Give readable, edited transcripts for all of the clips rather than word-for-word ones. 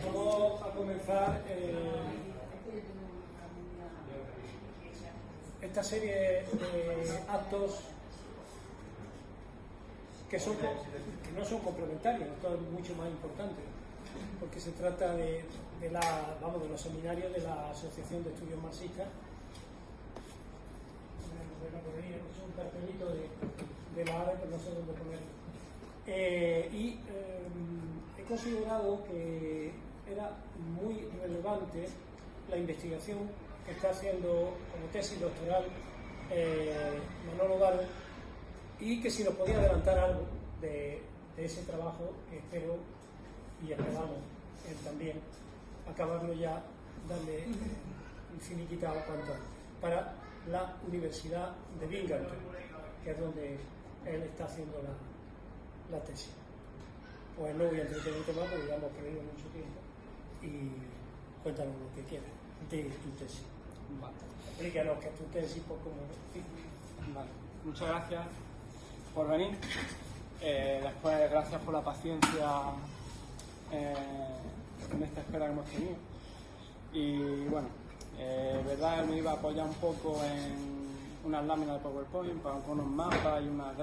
Vamos a comenzar esta serie de actos que no son complementarios, esto es mucho más importante, porque se trata de los seminarios de la Asociación de Estudios Marxistas. Es un cartelito de la AVE, pero no sé dónde ponerlo. He considerado que era muy relevante la investigación que está haciendo como tesis doctoral Manolo Varo, y que si nos podía adelantar algo de ese trabajo, que espero y esperamos también acabarlo ya, darle el finiquitado cuanto antes, para la Universidad de Binghamton, que es donde él está haciendo la tesis. Pues no voy a entretenerte más porque ya hemos perdido mucho tiempo, y cuéntanos lo que quieras de tu tesis. Vale. Explícanos qué es tu tesis, por cómo. Vale. Muchas gracias por venir. Después, gracias por la paciencia en esta espera que hemos tenido. Y bueno, verdad, me iba a apoyar un poco en unas láminas de PowerPoint con unos mapas y unas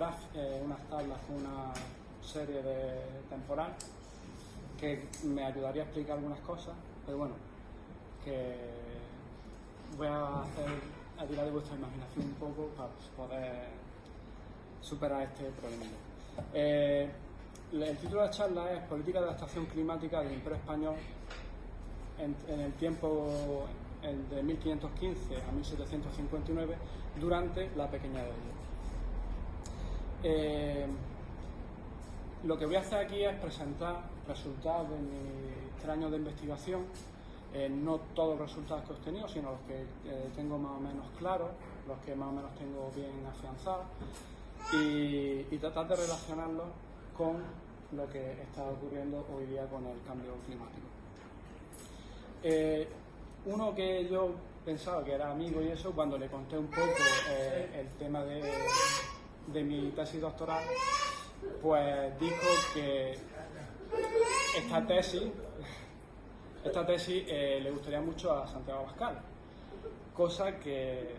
tablas con una serie de temporal que me ayudaría a explicar algunas cosas, pero bueno, que voy a tirar de vuestra imaginación un poco para poder superar este problema. El título de la charla es Política de adaptación climática del Imperio Español en el tiempo de 1515 a 1759 durante la Pequeña Edad de Hielo. Lo que voy a hacer aquí es presentar resultados de mis 3 años de investigación, no todos los resultados que he obtenido, sino los que tengo más o menos claros, los que más o menos tengo bien afianzados, y tratar de relacionarlos con lo que está ocurriendo hoy día con el cambio climático. Uno que yo pensaba que era amigo y eso, cuando le conté un poco el tema de mi tesis doctoral, pues dijo que esta tesis le gustaría mucho a Santiago Abascal, cosa que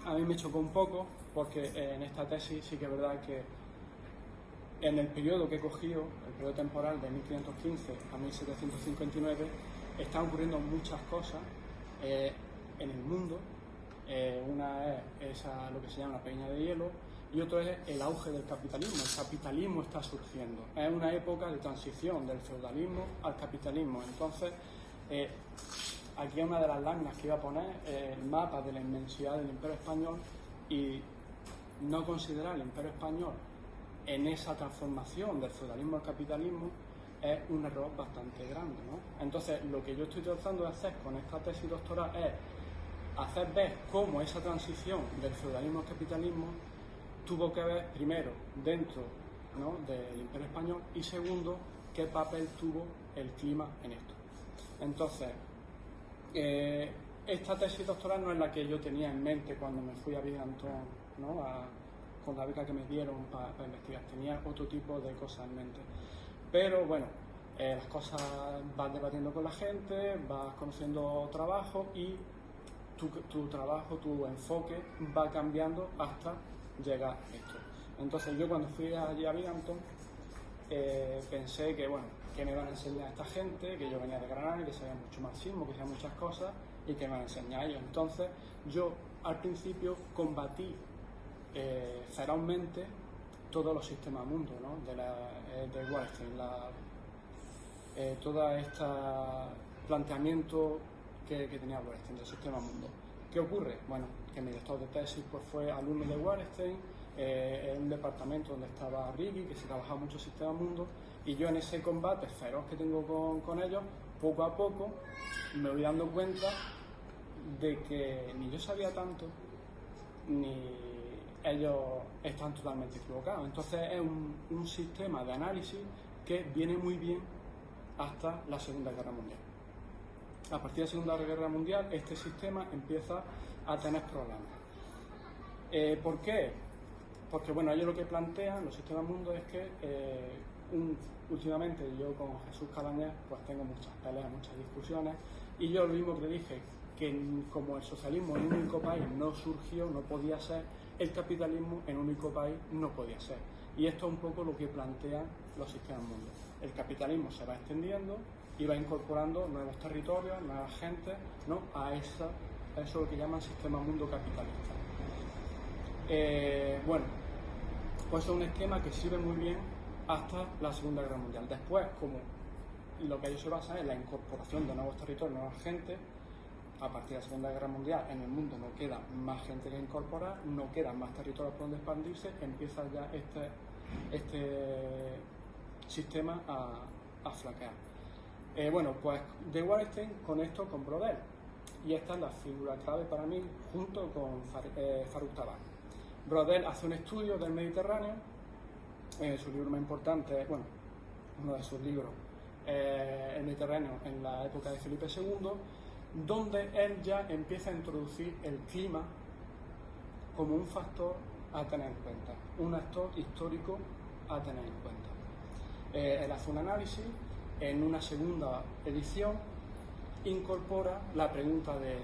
a mí me chocó un poco, porque en esta tesis sí que es verdad que en el periodo que he cogido, el periodo temporal de 1515 a 1759, están ocurriendo muchas cosas en el mundo. Una es lo que se llama la Pequeña de Hielo, y otro es el auge del capitalismo. El capitalismo está surgiendo. Es una época de transición del feudalismo al capitalismo. Entonces, aquí es una de las láminas que iba a poner, el mapa de la inmensidad del Imperio Español, y no considerar el Imperio Español en esa transformación del feudalismo al capitalismo es un error bastante grande, ¿no? Entonces, lo que yo estoy tratando de hacer con esta tesis doctoral es hacer ver cómo esa transición del feudalismo al capitalismo tuvo que ver, primero, dentro, ¿no?, del Imperio Español, y segundo, qué papel tuvo el clima en esto. Entonces, esta tesis doctoral no es la que yo tenía en mente cuando me fui a Binghamton, ¿no?, con la beca que me dieron para investigar. Tenía otro tipo de cosas en mente. Pero bueno, las cosas vas debatiendo con la gente, vas conociendo trabajo, y tu trabajo, tu enfoque va cambiando hasta llegar a esto. Entonces yo cuando fui allí a Binghamton pensé que bueno, que me iban a enseñar a esta gente, que yo venía de Granada, que sabía mucho marxismo, que sabía muchas cosas, y que me iban a enseñar a ellos. Entonces yo al principio combatí ferozmente todos los sistemas mundo, ¿no?, de Wallerstein, todo este planteamiento que tenía Wallerstein del sistema mundo. ¿Qué ocurre? Bueno, que mi director de tesis pues, fue alumno de Wallerstein, en un departamento donde estaba Ricky, que se trabajaba mucho el sistema mundo, y yo en ese combate feroz que tengo con ellos, poco a poco me voy dando cuenta de que ni yo sabía tanto, ni ellos están totalmente equivocados. Entonces es un sistema de análisis que viene muy bien hasta la Segunda Guerra Mundial. A partir de la Segunda Guerra Mundial este sistema empieza a tener problemas. ¿Por qué? Porque bueno, ellos lo que plantean, los sistemas mundo, es que últimamente yo con Jesús Cabañas pues tengo muchas peleas, muchas discusiones, y yo lo mismo que le dije, que como el socialismo en un único país no surgió, no podía ser, el capitalismo en un único país no podía ser. Y esto es un poco lo que plantean los sistemas mundos. El capitalismo se va extendiendo y va incorporando nuevos territorios, nuevas gentes, ¿no?, a eso lo que llaman sistema mundo capitalista. Bueno, pues es un esquema que sirve muy bien hasta la Segunda Guerra Mundial. Después, como lo que ellos se basa en la incorporación de nuevos territorios, nuevas gentes, a partir de la Segunda Guerra Mundial en el mundo no queda más gente que incorporar, no quedan más territorios por donde expandirse, empieza ya este sistema a flaquear. Bueno, pues de Wallerstein conecto con Brodel, y esta es la figura clave para mí, junto con Faruk Tabak. Brodel hace un estudio del Mediterráneo, su libro más importante, bueno, uno de sus libros, el Mediterráneo en la época de Felipe II, donde él ya empieza a introducir el clima como un factor a tener en cuenta, un actor histórico a tener en cuenta. Él hace un análisis, en una segunda edición incorpora la pregunta de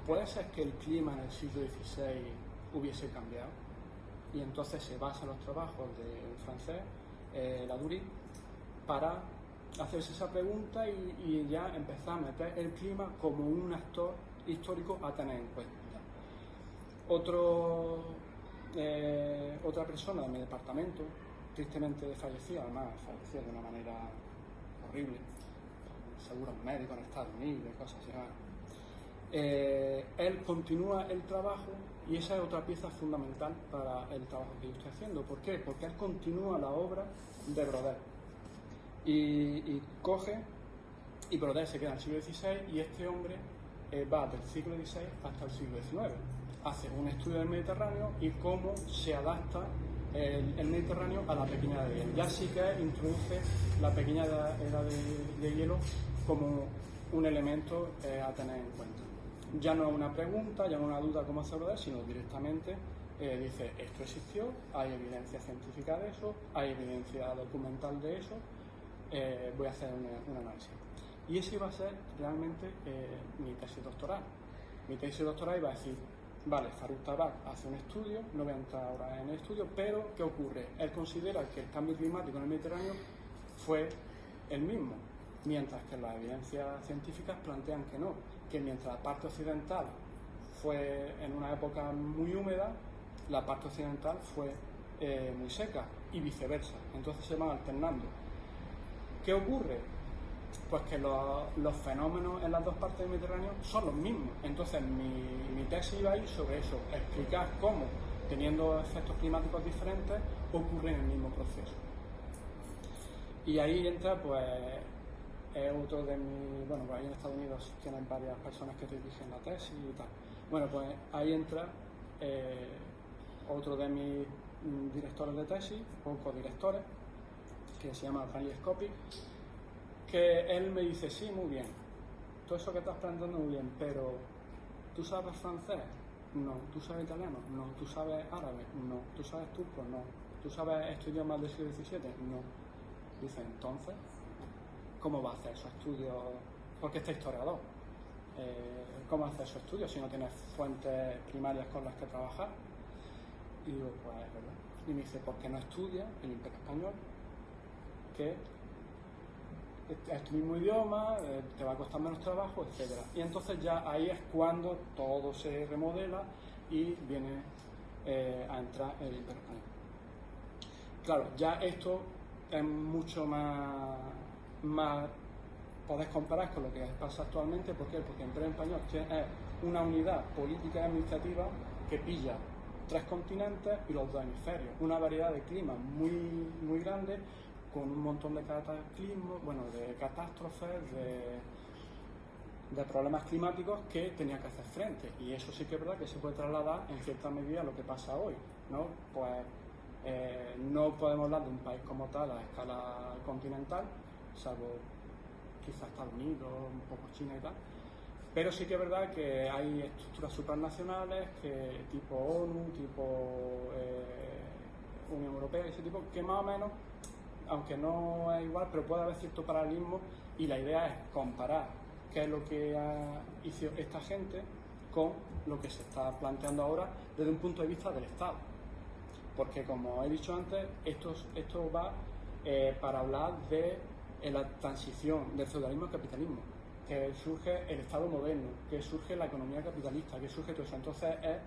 ¿puede ser que el clima en el siglo XVI hubiese cambiado? Y entonces se basa en los trabajos del francés Ladurie para hacerse esa pregunta y ya empezar a meter el clima como un actor histórico a tener en cuenta. Otra persona de mi departamento, tristemente falleció, además falleció de una manera horrible, seguros médicos en Estados Unidos y cosas así. Él continúa el trabajo y esa es otra pieza fundamental para el trabajo que yo estoy haciendo. ¿Por qué? Porque él continúa la obra de Brodel. Y coge, y Brodel se queda en el siglo XVI y este hombre va del siglo XVI hasta el siglo XIX. Hace un estudio del Mediterráneo y cómo se adapta el Mediterráneo a la pequeña edad de hielo. Ya sí que introduce la pequeña edad de hielo como un elemento a tener en cuenta. Ya no es una pregunta, ya no es una duda como hace Brodel, sino directamente dice, esto existió, hay evidencia científica de eso, hay evidencia documental de eso, voy a hacer un análisis. Y ese iba a ser realmente mi tesis doctoral. Mi tesis doctoral iba a decir, vale, Faruk Tabak hace un estudio, no voy a entrar ahora en el estudio, pero ¿qué ocurre? Él considera que el cambio climático en el Mediterráneo fue el mismo, mientras que las evidencias científicas plantean que no, que mientras la parte occidental fue en una época muy húmeda, la parte occidental fue muy seca y viceversa, entonces se van alternando. ¿Qué ocurre? Pues que los fenómenos en las dos partes del Mediterráneo son los mismos. Entonces mi tesis iba a ir sobre eso, explicar cómo, teniendo efectos climáticos diferentes, ocurre en el mismo proceso. Y ahí entra, pues, otro de mis... Bueno, pues ahí en Estados Unidos tienen varias personas que te dirigen la tesis y tal. Bueno, pues ahí entra otro de mis directores de tesis, o codirectores, que se llama Daniel Scoppi, que él me dice, sí, muy bien, todo eso que estás planteando muy bien, pero ¿tú sabes francés? No. ¿Tú sabes italiano? No. ¿Tú sabes árabe? No. ¿Tú sabes turco? No. ¿Tú sabes estos idiomas del siglo XVII? No. Dice, entonces, ¿cómo va a hacer esos estudios? Porque este historiador, ¿cómo hace esos estudios si no tienes fuentes primarias con las que trabajar? Y digo, pues es verdad. Y me dice, ¿por qué no estudias el Imperio Español? Que es tu mismo idioma, te va a costar menos trabajo, etcétera. Y entonces ya ahí es cuando todo se remodela y viene a entrar el Imperio Español. Claro, ya esto es mucho más podés comparar con lo que pasa actualmente. ¿Por qué? Porque el Imperio Español es una unidad política y administrativa que pilla 3 continentes y los 2 hemisferios, una variedad de climas muy grande, con un montón de cataclismos, bueno, de catástrofes, de problemas climáticos que tenía que hacer frente. Y eso sí que es verdad que se puede trasladar en cierta medida a lo que pasa hoy, ¿no? Pues no podemos hablar de un país como tal a escala continental, salvo quizás Estados Unidos, un poco China y tal, pero sí que es verdad que hay estructuras supranacionales que tipo ONU, tipo Unión Europea, ese tipo, que más o menos aunque no es igual, pero puede haber cierto paralelismo, y la idea es comparar qué es lo que hizo esta gente con lo que se está planteando ahora desde un punto de vista del Estado. Porque, como he dicho antes, esto va para hablar de la transición del feudalismo al capitalismo, que surge el Estado moderno, que surge la economía capitalista, que surge todo eso. Entonces es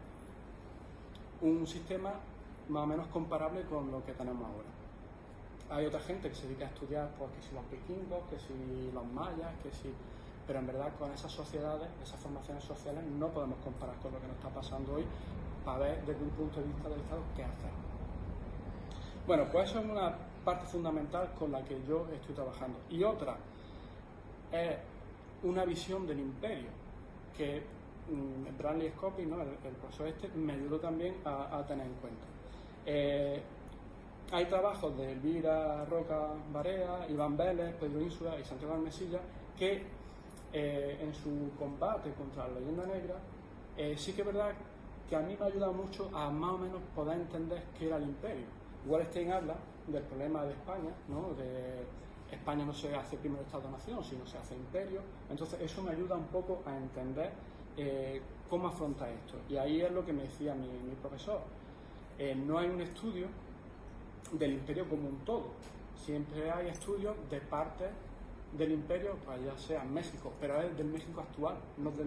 un sistema más o menos comparable con lo que tenemos ahora. Hay otra gente que se dedica a estudiar, pues, que si los vikingos, que si los mayas, que si... Pero en verdad con esas sociedades, esas formaciones sociales, no podemos comparar con lo que nos está pasando hoy para ver desde un punto de vista del Estado qué hacer. Bueno, pues eso es una parte fundamental con la que yo estoy trabajando. Y otra es una visión del imperio, que Bradley Scopy, ¿no? el profesor me ayudó también a tener en cuenta. Hay trabajos de Elvira Roca Barea, Iván Vélez, Pedro Ínsula y Santiago Almesilla que en su combate contra la leyenda negra sí que es verdad que a mí me ha ayudado mucho a más o menos poder entender qué era el imperio. Wallerstein habla del problema de España, ¿no? De España no se hace primero Estado-Nación, sino se hace imperio. Entonces eso me ayuda un poco a entender cómo afronta esto. Y ahí es lo que me decía mi profesor. No hay un estudio del imperio como un todo. Siempre hay estudios de partes del imperio, pues ya sea México, pero es del México actual, no de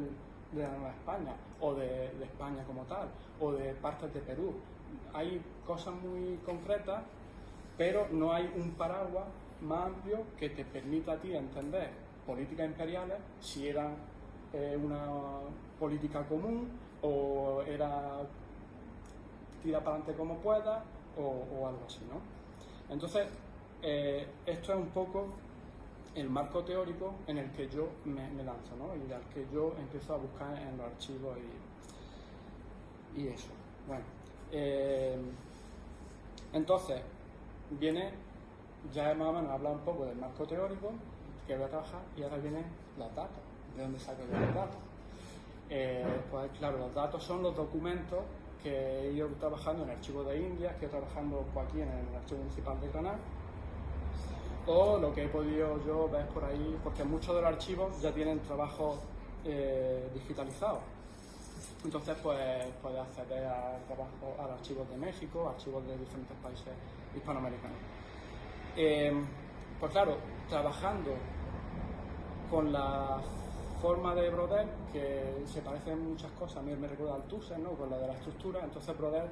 la Nueva España, o de España como tal, o de partes de Perú. Hay cosas muy concretas, pero no hay un paraguas más amplio que te permita a ti entender políticas imperiales, si eran una política común o era tira para adelante como pueda o algo así, ¿no? Entonces, esto es un poco el marco teórico en el que yo me lanzo, ¿no? Y al que yo empiezo a buscar en los archivos y eso. Bueno, entonces viene, ya más o menos hablado un poco del marco teórico que voy a trabajar, y ahora vienen los datos. ¿De dónde saco yo los datos? Pues claro, los datos son los documentos que he ido trabajando en el archivo de Indias, que he ido trabajando pues, aquí en el archivo municipal de Granada, o lo que he podido yo ver por ahí, porque muchos de los archivos ya tienen trabajos digitalizados. Entonces, pues puedes acceder a archivos de México, archivos de diferentes países hispanoamericanos. Pues claro, trabajando con la forma de Brodel, que se parece en muchas cosas, a mí me recuerda al Thusser, ¿no? Con la de la estructura. Entonces Brodel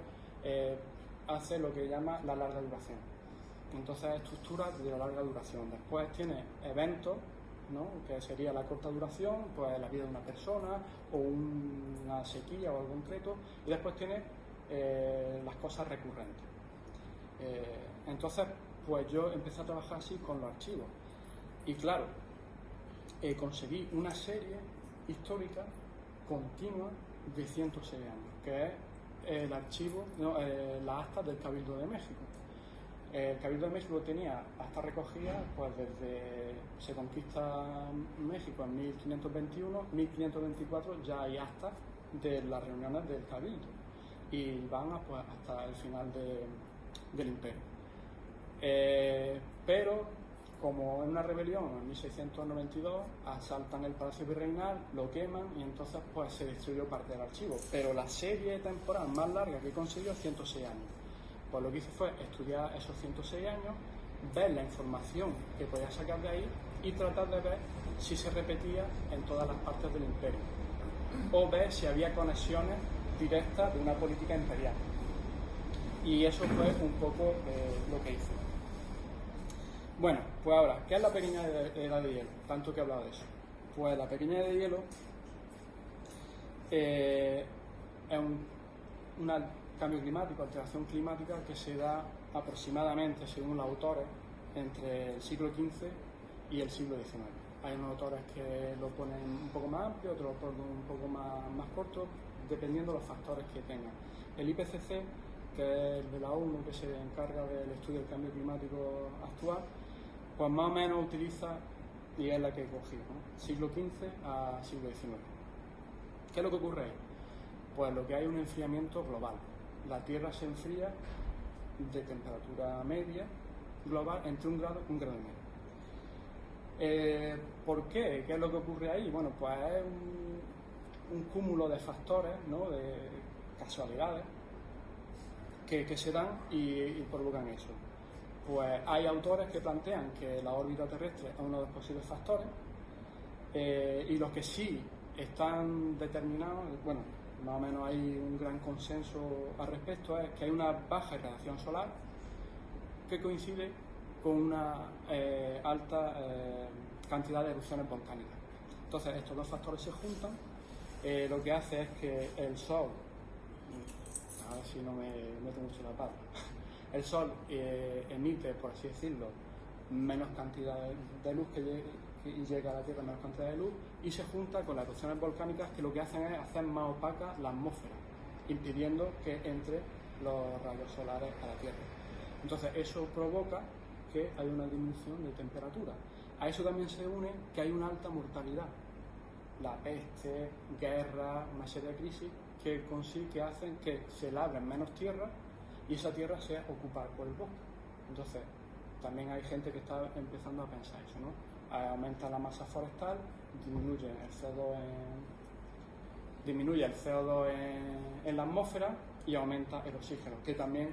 hace lo que llama la larga duración. Entonces estructuras de la larga duración. Después tiene eventos, ¿no? Que sería la corta duración, pues la vida de una persona o una sequía o algo concreto, y después tiene las cosas recurrentes. Entonces, pues yo empecé a trabajar así con los archivos, y claro, conseguí una serie histórica continua de 106 años, que es el archivo, no, las actas del Cabildo de México. El Cabildo de México tenía actas recogidas pues desde se conquista México en 1521, 1524 ya hay actas de las reuniones del Cabildo y van pues, hasta el final del imperio. Pero como en una rebelión en 1692 asaltan el Palacio Virreinal, lo queman y entonces pues se destruyó parte del archivo. Pero la serie temporal más larga que consiguió 106 años. Pues lo que hice fue estudiar esos 106 años, ver la información que podía sacar de ahí y tratar de ver si se repetía en todas las partes del imperio o ver si había conexiones directas de una política imperial. Y eso fue un poco lo que hice. Bueno, pues ahora, ¿qué es la pequeña edad de hielo? Tanto que he hablado de eso. Pues la pequeña edad de hielo es un cambio climático, alteración climática que se da aproximadamente, según los autores, entre el siglo XV y el siglo XIX. Hay unos autores que lo ponen un poco más amplio, otros lo ponen un poco más corto, dependiendo de los factores que tengan. El IPCC, que es el de la ONU, que se encarga del estudio del cambio climático actual, pues más o menos utiliza, y es la que he cogido, ¿no? Siglo XV a siglo XIX. ¿Qué es lo que ocurre ahí? Pues lo que hay es un enfriamiento global. La Tierra se enfría de temperatura media global entre 1 grado y 1,5 grados. ¿Por qué? ¿Qué es lo que ocurre ahí? Bueno, pues es un cúmulo de factores, ¿no? De casualidades que se dan y provocan eso. Pues hay autores que plantean que la órbita terrestre es uno de los posibles factores, y los que sí están determinados, bueno, más o menos hay un gran consenso al respecto, es que hay una baja irradiación solar que coincide con una alta cantidad de erupciones volcánicas. Entonces estos dos factores se juntan, lo que hace es que el Sol, a ver si no me meto mucho la pata, el Sol emite, por así decirlo, menos cantidad de luz y llega a la Tierra menos cantidad de luz, y se junta con las erupciones volcánicas, que lo que hacen es hacer más opaca la atmósfera, impidiendo que entre los rayos solares a la Tierra. Entonces eso provoca que hay una disminución de temperatura. A eso también se une que hay una alta mortalidad. La peste, guerra, una serie de crisis que hacen que se labren menos tierra y esa tierra sea ocupada por el bosque. Entonces, también hay gente que está empezando a pensar eso, ¿no? Aumenta la masa forestal, disminuye el CO2 en la atmósfera y aumenta el oxígeno, que también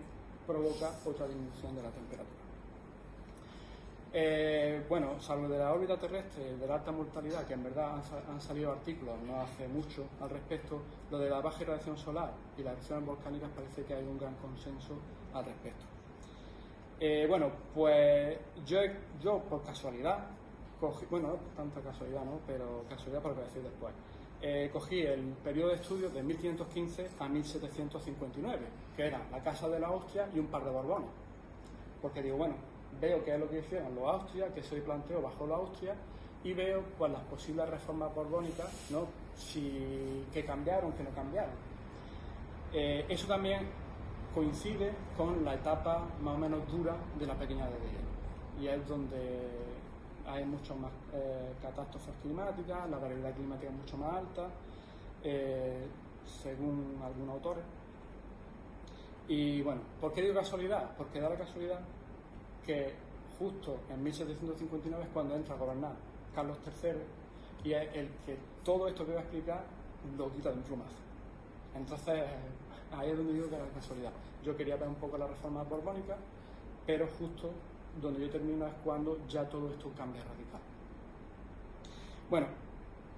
provoca otra disminución de la temperatura. Bueno, salvo de la órbita terrestre, de la alta mortalidad, que en verdad han salido artículos no hace mucho al respecto, lo de la baja irradiación solar y las erupciones volcánicas parece que hay un gran consenso al respecto. Bueno, pues yo por casualidad, bueno, no tanta casualidad, ¿no? Pero casualidad por lo que voy a decir después. Cogí el periodo de estudios de 1515 a 1759, que era la Casa de la Austria y un par de Borbones. Porque digo, bueno, veo qué es lo que hicieron los Austria, que se planteó bajo la Austria, y veo pues las posibles reformas borbónicas, ¿no? Que cambiaron, que no cambiaron. Eso también coincide con la etapa más o menos dura de la Pequeña Edad de Hielo, y es donde hay muchas más catástrofes climáticas, la variabilidad climática es mucho más alta, según algunos autores. Y bueno, ¿por qué digo casualidad? Porque da la casualidad que justo en 1759 es cuando entra a gobernar Carlos III, y es el que todo esto que voy a explicar lo quita de un plumazo. Entonces, ahí es donde digo que era casualidad. Yo quería ver un poco la reforma borbónica, pero justo donde yo termino es cuando ya todo esto cambia radical. Bueno,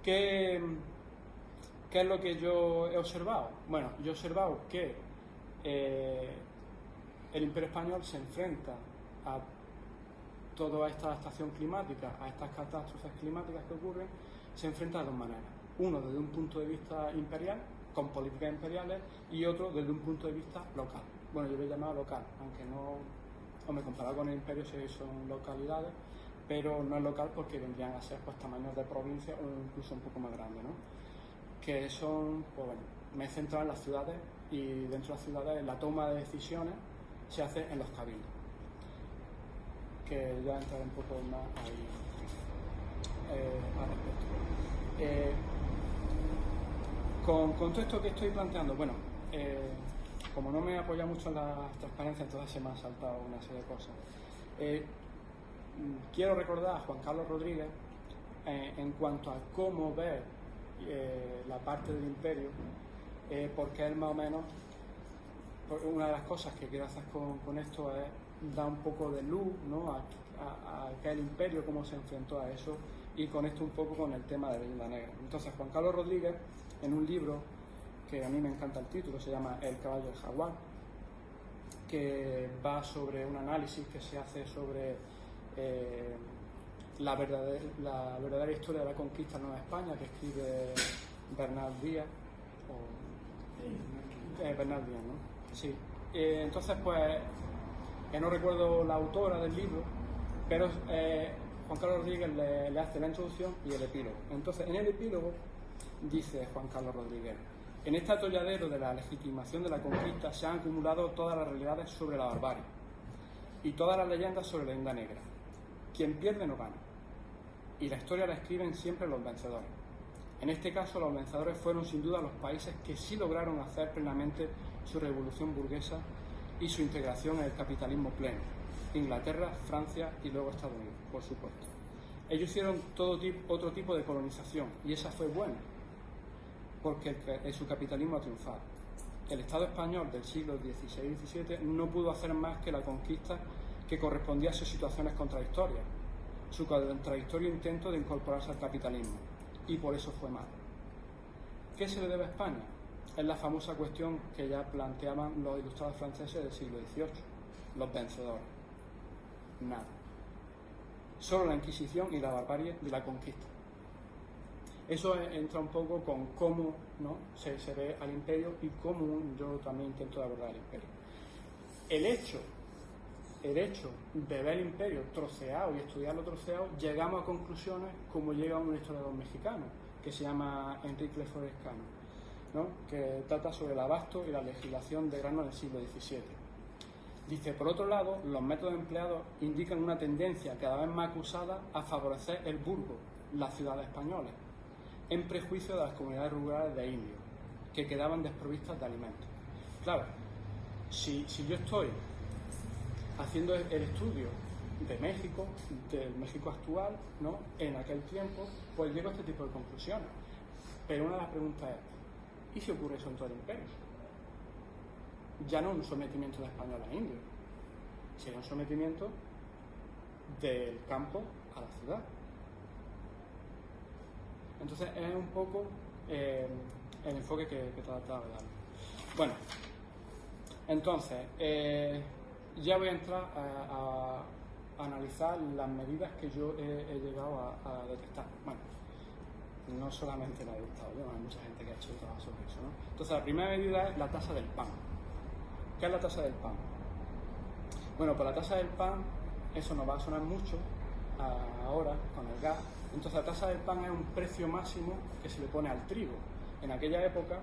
¿qué es lo que yo he observado? Bueno, yo he observado que el Imperio Español se enfrenta a toda esta adaptación climática, a estas catástrofes climáticas que ocurren, se enfrenta de dos maneras. Uno desde un punto de vista imperial, con políticas imperiales, y otro desde un punto de vista local. Bueno, yo lo he llamado local, aunque no, comparado con el imperio sí son localidades, pero no es local porque vendrían a ser pues tamaños de provincia o incluso un poco más grandes, ¿no? Que son, pues bueno, me he centrado en las ciudades, y dentro de las ciudades la toma de decisiones se hace en los cabildos, que ya entraré un poco más ahí al respecto. Con todo esto que estoy planteando, bueno, como no me apoya mucho en la transparencia, entonces se me han saltado una serie de cosas. Quiero recordar a Juan Carlos Rodríguez en cuanto a cómo ver la parte del imperio, porque él más o menos, una de las cosas que quiero hacer con esto es dar un poco de luz, ¿no? a que el imperio, cómo se enfrentó a eso, y conecto un poco con el tema de la Leyenda Negra. Entonces, Juan Carlos Rodríguez, en un libro que a mí me encanta el título, se llama El caballo del jaguar, que va sobre un análisis que se hace sobre la verdadera historia de la conquista de Nueva España, que escribe Bernal Díaz, Bernal Díaz, ¿no? Sí. Entonces, pues, no recuerdo la autora del libro, pero Juan Carlos Rodríguez le hace la introducción y el epílogo. Entonces, en el epílogo dice Juan Carlos Rodríguez: en este atolladero de la legitimación de la conquista se han acumulado todas las realidades sobre la barbarie y todas las leyendas sobre la Leyenda Negra. Quien pierde no gana, y la historia la escriben siempre los vencedores. En este caso, los vencedores fueron sin duda los países que sí lograron hacer plenamente su revolución burguesa y su integración en el capitalismo pleno. Inglaterra, Francia y luego Estados Unidos, por supuesto. Ellos hicieron otro tipo de colonización y esa fue buena, porque su capitalismo ha triunfado. El Estado español del siglo XVI y XVII no pudo hacer más que la conquista que correspondía a sus situaciones contradictorias, su contradictorio intento de incorporarse al capitalismo, y por eso fue malo. ¿Qué se le debe a España? Es la famosa cuestión que ya planteaban los ilustrados franceses del siglo XVIII, los vencedores. Nada. Solo la Inquisición y la barbarie de la conquista. Eso entra un poco con cómo, ¿no?, se ve al imperio y cómo yo también intento abordar el imperio. El hecho de ver el imperio troceado y estudiarlo troceado, llegamos a conclusiones como llega un historiador mexicano, que se llama Enrique Lefebvre Cano, ¿no?, que trata sobre el abasto y la legislación de grano del siglo XVII. Dice, por otro lado, los métodos empleados indican una tendencia cada vez más acusada a favorecer el burgo, las ciudades españolas, en prejuicio de las comunidades rurales de indios, que quedaban desprovistas de alimentos. Claro, si yo estoy haciendo el estudio de México, del México actual, ¿no?, en aquel tiempo, pues llego a este tipo de conclusiones. Pero una de las preguntas es, ¿y si ocurre eso en todo el imperio? Ya no un sometimiento de español a indios, sino un sometimiento del campo a la ciudad. Entonces es un poco el enfoque que trataba de dar. Bueno, entonces ya voy a entrar a analizar las medidas que yo he llegado a detectar. Bueno, no solamente la he detectado yo, hay mucha gente que ha hecho trabajo sobre eso, ¿no? Entonces la primera medida es la tasa del pan. ¿Qué es la tasa del pan? Bueno, pues la tasa del pan, eso nos va a sonar mucho ahora con el gas. Entonces la tasa del pan es un precio máximo que se le pone al trigo. En aquella época,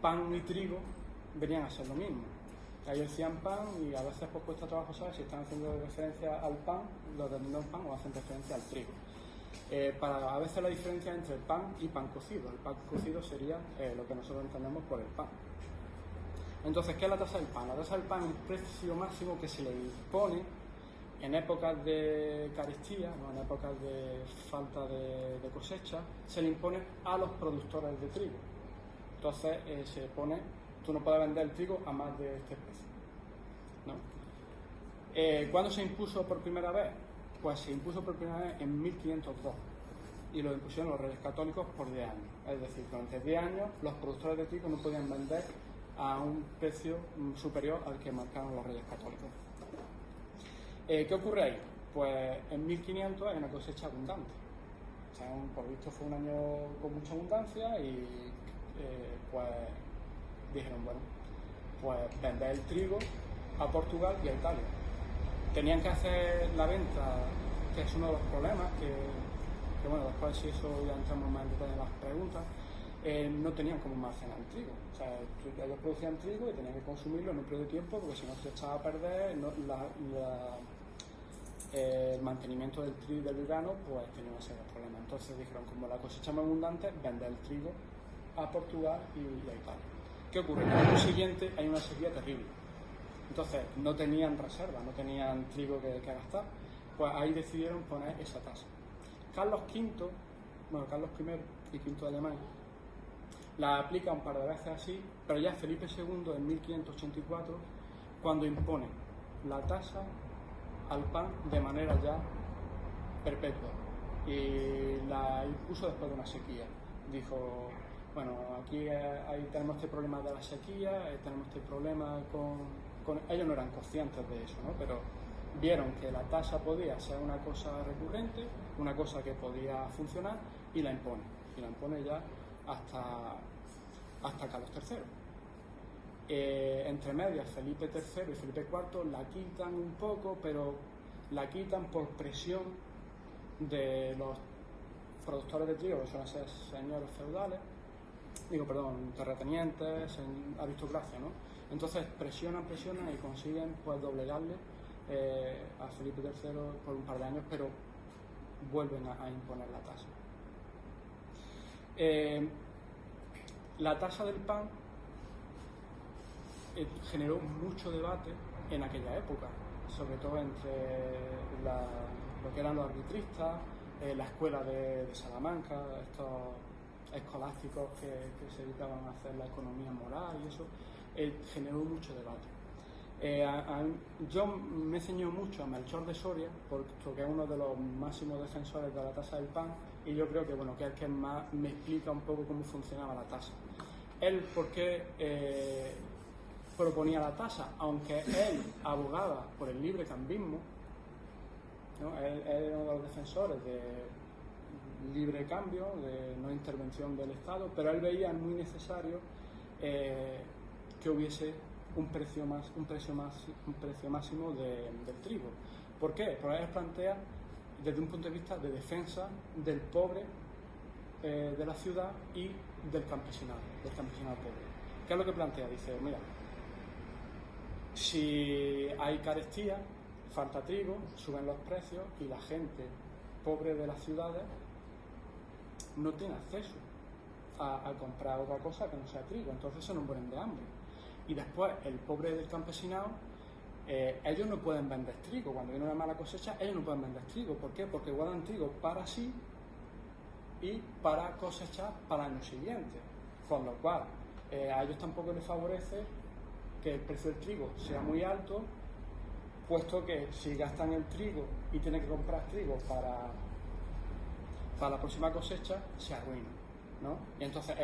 pan y trigo venían a ser lo mismo. Ellos decían pan y a veces pues cuesta trabajo saber si están haciendo referencia al pan, los denominan pan, o hacen referencia al trigo. A veces la diferencia entre pan y pan cocido. El pan cocido sería lo que nosotros entendemos por el pan. Entonces, ¿qué es la tasa del pan? La tasa del pan es un precio máximo que se le impone en épocas de carestía, ¿no?, en épocas de falta de cosecha, se le impone a los productores de trigo. Entonces, se pone, tú no puedes vender el trigo a más de este precio, ¿no? ¿Cuándo se impuso por primera vez? Pues se impuso por primera vez en 1502 y lo impusieron los reyes católicos por 10 años. Es decir, durante 10 años los productores de trigo no podían vender a un precio superior al que marcaron los reyes católicos. ¿Qué ocurre ahí? Pues en 1500 hay una cosecha abundante. O sea, por visto fue un año con mucha abundancia y pues dijeron, bueno, pues vender el trigo a Portugal y a Italia. Tenían que hacer la venta, que es uno de los problemas, que bueno, después si eso ya entramos más en detalle en las preguntas. No tenían como almacenar el trigo. O sea, ellos producían trigo y tenían que consumirlo en un periodo de tiempo porque si no se echaba a perder, el mantenimiento del trigo y del grano pues tenía una serie de problemas. Entonces dijeron, como la cosecha más abundante, vender el trigo a Portugal y a Italia. ¿Qué ocurre? En el año siguiente hay una sequía terrible. Entonces no tenían reserva, no tenían trigo que gastar. Pues ahí decidieron poner esa tasa. Carlos I y V de Alemania la aplica un par de veces así, pero ya Felipe II en 1584 cuando impone la tasa al pan de manera ya perpetua y la impuso después de una sequía. Dijo, bueno, aquí tenemos este problema de la sequía, tenemos este problema con... Ellos no eran conscientes de eso, ¿no? Pero vieron que la tasa podía ser una cosa recurrente, una cosa que podía funcionar y la impone. Y la impone ya hasta Carlos III. Entre medias, Felipe III y Felipe IV la quitan un poco, pero la quitan por presión de los productores de trigo, que suelen ser señores feudales, terratenientes, aristocracia, ¿no? Entonces presionan y consiguen pues doblegarle a Felipe III por un par de años, pero vuelven a imponer la tasa. La tasa del pan generó mucho debate en aquella época, sobre todo entre lo que eran los arbitristas, la escuela de Salamanca, estos escolásticos que se dedicaban a hacer la economía moral y eso, generó mucho debate. Yo me ceño mucho a Melchor de Soria, porque es uno de los máximos defensores de la tasa del pan, y yo creo que, bueno, que es el que más me explica un poco cómo funcionaba la tasa. Él, ¿por qué proponía la tasa? Aunque él abogaba por el libre cambismo, ¿no? Él era uno de los defensores de libre cambio, de no intervención del Estado, pero él veía muy necesario que hubiese un precio máximo del trigo. ¿Por qué? Porque él plantea desde un punto de vista de defensa del pobre de la ciudad y del campesinado pobre. ¿Qué es lo que plantea? Dice, mira, si hay carestía, falta trigo, suben los precios y la gente pobre de las ciudades no tiene acceso a comprar otra cosa que no sea trigo, entonces se nos mueren de hambre. Y después el pobre del campesinado, ellos no pueden vender trigo. Cuando viene una mala cosecha, ellos no pueden vender trigo. ¿Por qué? Porque guardan trigo para sí y para cosechar para el año siguiente. Con lo cual, a ellos tampoco les favorece que el precio del trigo sea muy alto, puesto que si gastan el trigo y tienen que comprar trigo para la próxima cosecha, se arruina, ¿no? Y entonces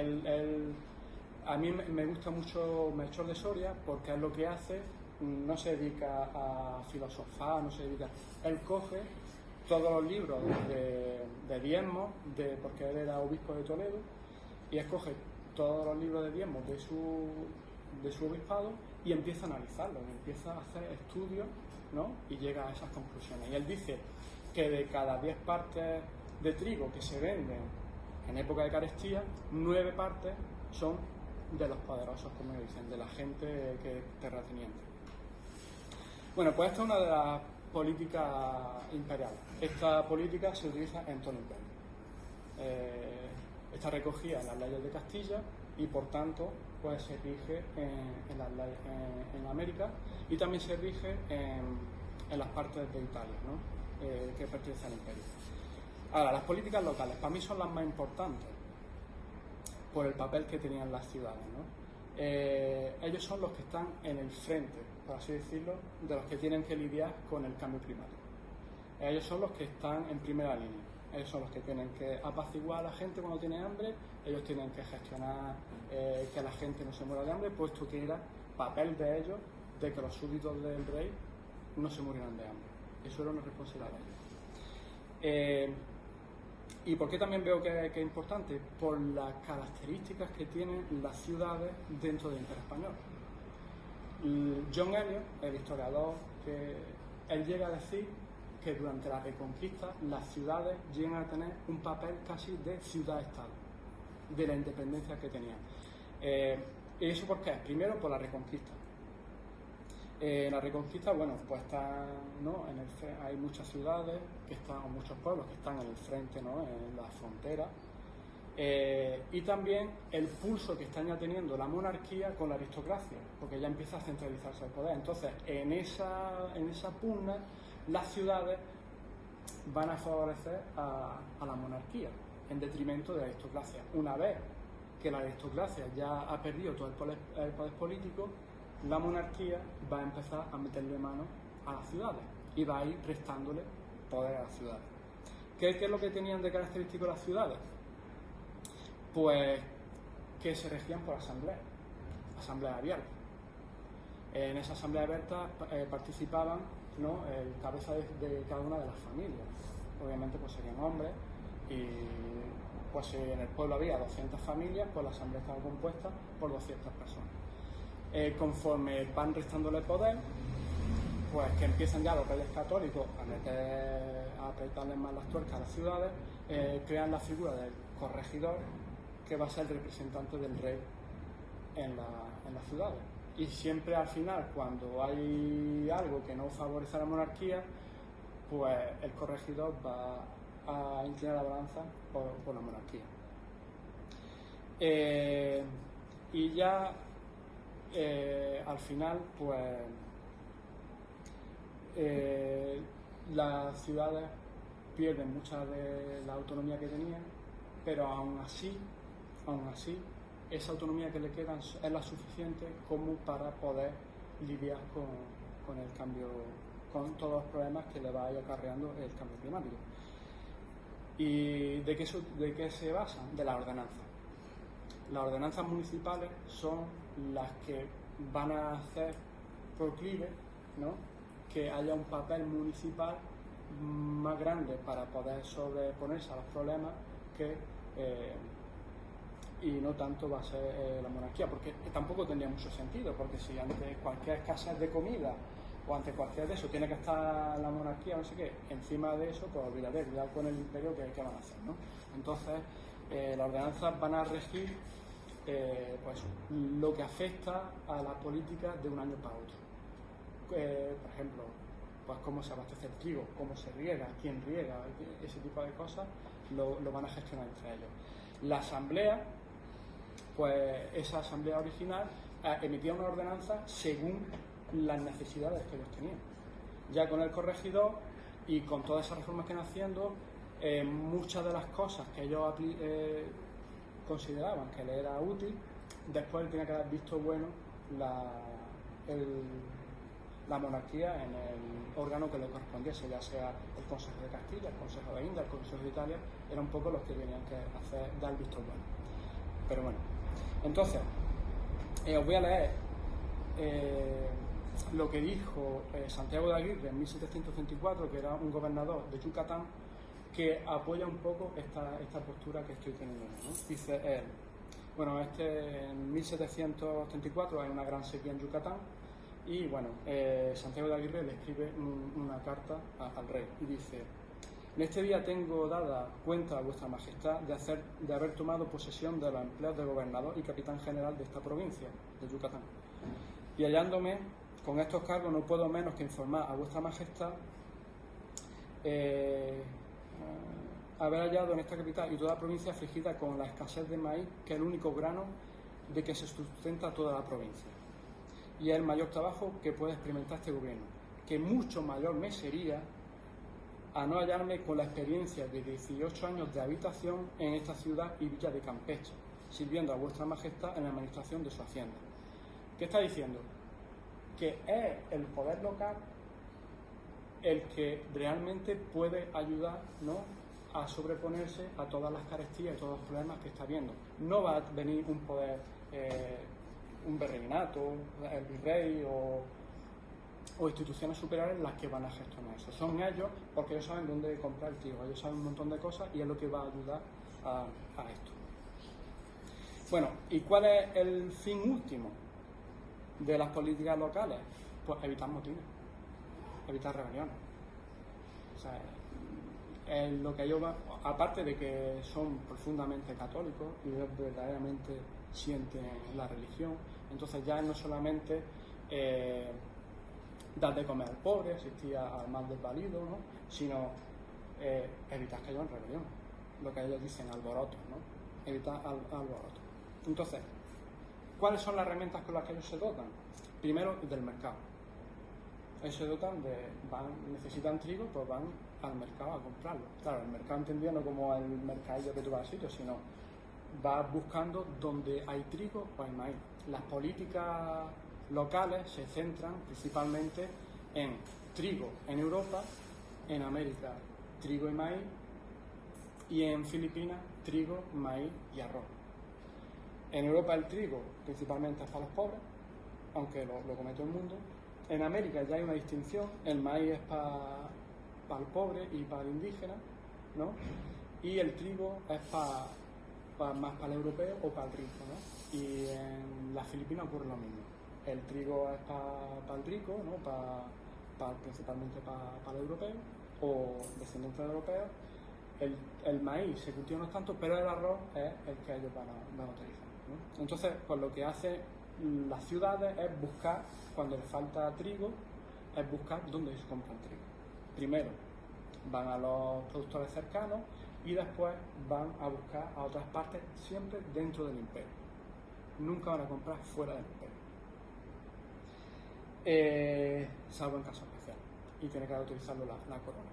a mí me gusta mucho Melchor de Soria porque es lo que hace, no se dedica a filosofar, no se dedica. Él coge todos los libros de diezmos, porque él era obispo de Toledo, y escoge todos los libros de diezmos de su obispado y empieza a analizarlos, empieza a hacer estudios, ¿no? Y llega a esas conclusiones. Y él dice que de cada 10 partes de trigo que se venden en época de carestía, 9 partes son de los poderosos, como dicen, de la gente que es terrateniente. Bueno, pues esta es una de las políticas imperiales. Esta política se utiliza en todo el imperio. Está recogida en las leyes de Castilla y, por tanto, pues se rige en América y también se rige en las partes de Italia, ¿no? Que pertenecen al imperio. Ahora, las políticas locales para mí son las más importantes por el papel que tenían las ciudades, ¿no? Ellos son los que están en el frente, por así decirlo, de los que tienen que lidiar con el cambio climático. Ellos son los que están en primera línea. Ellos son los que tienen que apaciguar a la gente cuando tiene hambre, ellos tienen que gestionar que la gente no se muera de hambre, puesto que era papel de ellos de que los súbditos del rey no se murieran de hambre. Eso era una responsabilidad de ellos. ¿Y por qué también veo que es importante? Por las características que tienen las ciudades dentro del Imperio Español. John Eliot, el historiador, él llega a decir que durante la Reconquista las ciudades llegan a tener un papel casi de ciudad-estado, de la independencia que tenían. ¿Y eso por qué? Primero, por la Reconquista. En la Reconquista, bueno, pues están, ¿no? Hay muchas ciudades o muchos pueblos que están en el frente, ¿no? En la frontera. Y también el pulso que está ya teniendo la monarquía con la aristocracia, porque ya empieza a centralizarse el poder. Entonces, en esa pugna, las ciudades van a favorecer a la monarquía en detrimento de la aristocracia. Una vez que la aristocracia ya ha perdido todo el poder político, la monarquía va a empezar a meterle mano a las ciudades y va a ir prestándole poder a las ciudades. ¿Qué es lo que tenían de característico las ciudades? Pues que se regían por asambleas abiertas. En esa asamblea abierta participaban, ¿no? El cabeza de cada una de las familias. Obviamente pues serían hombres y pues si en el pueblo había 200 familias, pues la asamblea estaba compuesta por 200 personas. Conforme van restándole poder, pues que empiezan ya los reyes católicos a apretarles más las tuercas a las ciudades, crean la figura del corregidor, que va a ser el representante del rey en las ciudades. Y siempre al final, cuando hay algo que no favorece a la monarquía, pues el corregidor va a inclinar la balanza por la monarquía. Y ya al final, pues las ciudades pierden mucha de la autonomía que tenían, pero aún así, esa autonomía que le queda es la suficiente como para poder lidiar con el cambio, con todos los problemas que le vaya acarreando el cambio climático. ¿Y de qué se basan? De las ordenanzas. Las ordenanzas municipales son las que van a hacer proclive, ¿no?, que haya un papel municipal más grande para poder sobreponerse a los problemas y no tanto va a ser la monarquía, porque tampoco tendría mucho sentido, porque si ante cualquier escasez de comida o ante cualquier de eso tiene que estar la monarquía, no sé qué, encima de eso, pues olvídate, ya con el imperio ¿qué van a hacer, ¿no? Entonces las ordenanzas van a regir pues lo que afecta a la política de un año para otro. Por ejemplo, pues cómo se abastece el trigo, cómo se riega, quién riega, ese tipo de cosas lo van a gestionar entre ellos. La asamblea, pues esa asamblea original emitía una ordenanza según las necesidades que ellos tenían. Ya con el corregidor y con todas esas reformas que iban haciendo, muchas de las cosas que ellos consideraban que le era útil, después tenía que dar visto bueno la monarquía en el órgano que le correspondiese, ya sea el Consejo de Castilla, el Consejo de India, el Consejo de Italia, eran un poco los que tenían que dar visto bueno. Pero bueno, entonces os voy a leer lo que dijo Santiago de Aguirre en 1734, que era un gobernador de Yucatán, que apoya un poco esta postura que estoy teniendo, ¿no? Dice él, bueno, en 1734 hay una gran sequía en Yucatán y bueno, Santiago de Aguirre le escribe una carta al rey y dice: en este día tengo dada cuenta a vuestra majestad de haber tomado posesión de los empleos de gobernador y capitán general de esta provincia de Yucatán, y hallándome con estos cargos no puedo menos que informar a vuestra majestad haber hallado en esta capital y toda la provincia afligida con la escasez de maíz, que es el único grano de que se sustenta toda la provincia, y es el mayor trabajo que puede experimentar este gobierno, que mucho mayor me sería a no hallarme con la experiencia de 18 años de habitación en esta ciudad y villa de Campeche, sirviendo a vuestra majestad en la administración de su hacienda. ¿Qué está diciendo? Que es el poder local el que realmente puede ayudar, ¿no?, a sobreponerse a todas las carestías y todos los problemas que está viendo. No va a venir un poder, un virreinato, el virrey o instituciones superiores las que van a gestionar eso. Son ellos, porque ellos saben dónde comprar el trigo, ellos saben un montón de cosas y es lo que va a ayudar a esto. Bueno, ¿y cuál es el fin último de las políticas locales? Pues evitar motines, evitar rebeliones. O sea, es lo que ellos van, aparte de que son profundamente católicos y verdaderamente sienten la religión, entonces ya no solamente dar de comer al pobre, asistir al más desvalido, ¿no?, sino evitar que haya rebelión, lo que ellos dicen alborotos, ¿no?, evitar alborotos. Entonces, ¿cuáles son las herramientas con las que ellos se dotan? Primero, del mercado. Ellos se dotan necesitan trigo, pues van al mercado a comprarlo. Claro, el mercado entendido no como el mercadillo que tú vas al sitio, sino vas buscando donde hay trigo o hay maíz. Las políticas locales se centran principalmente en trigo en Europa, en América trigo y maíz, y en Filipinas trigo, maíz y arroz. En Europa el trigo principalmente es para los pobres, aunque lo come todo el mundo. En América ya hay una distinción, el maíz es para el pobre y para el indígena, ¿no?, y el trigo es más para el europeo o para el rico, ¿no? Y en las Filipinas ocurre lo mismo. El trigo es para el rico, ¿no?, principalmente para el europeo o descendientes europeos. El maíz se cultiva no tanto, pero el arroz es el que ellos van a utilizar, ¿no? Entonces, pues lo que hace las ciudades es buscar, cuando les falta trigo, es buscar dónde se compran trigo. Primero van a los productores cercanos y después van a buscar a otras partes, siempre dentro del imperio. Nunca van a comprar fuera del imperio, salvo en casos especiales. y tiene que utilizarlo la corona.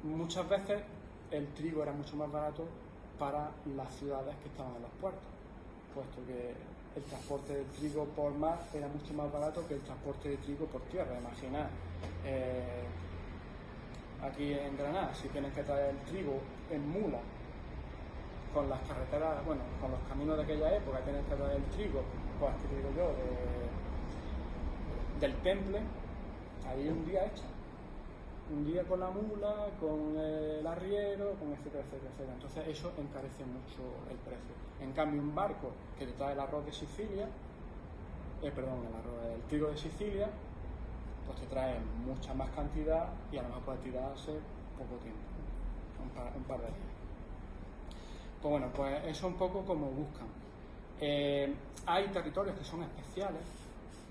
Muchas veces el trigo era mucho más barato para las ciudades que estaban en los puertos, puesto que el transporte del trigo por mar era mucho más barato que el transporte de trigo por tierra. Imaginad, aquí en Granada, si tienes que traer el trigo en mula, con las carreteras, bueno, con los caminos de aquella época, tienes que traer el trigo, pues que digo yo, del Temple, ahí un día hecha. Un día con la mula, con el arriero, con etcétera, etcétera, etcétera. Entonces eso encarece mucho el precio. En cambio, un barco que te trae el arroz de Sicilia, el trigo de Sicilia, pues te trae mucha más cantidad y a lo mejor puede tirarse poco tiempo, un par de días. Pues bueno, pues eso es un poco como buscan. Hay territorios que son especiales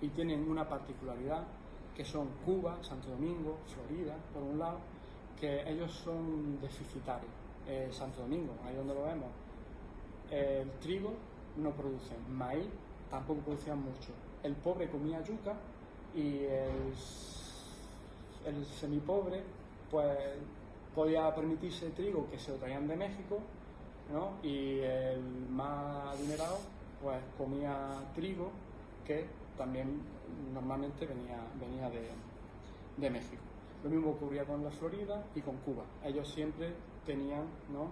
y tienen una particularidad, que son Cuba, Santo Domingo, Florida, por un lado, que ellos son deficitarios. Santo Domingo, ahí donde lo vemos, el trigo no producen, maíz tampoco producían mucho. El pobre comía yuca y el semipobre pues podía permitirse el trigo que se lo traían de México, ¿no? Y el más adinerado pues comía trigo que también normalmente venía de México. Lo mismo ocurría con la Florida y con Cuba. Ellos siempre tenían, ¿no?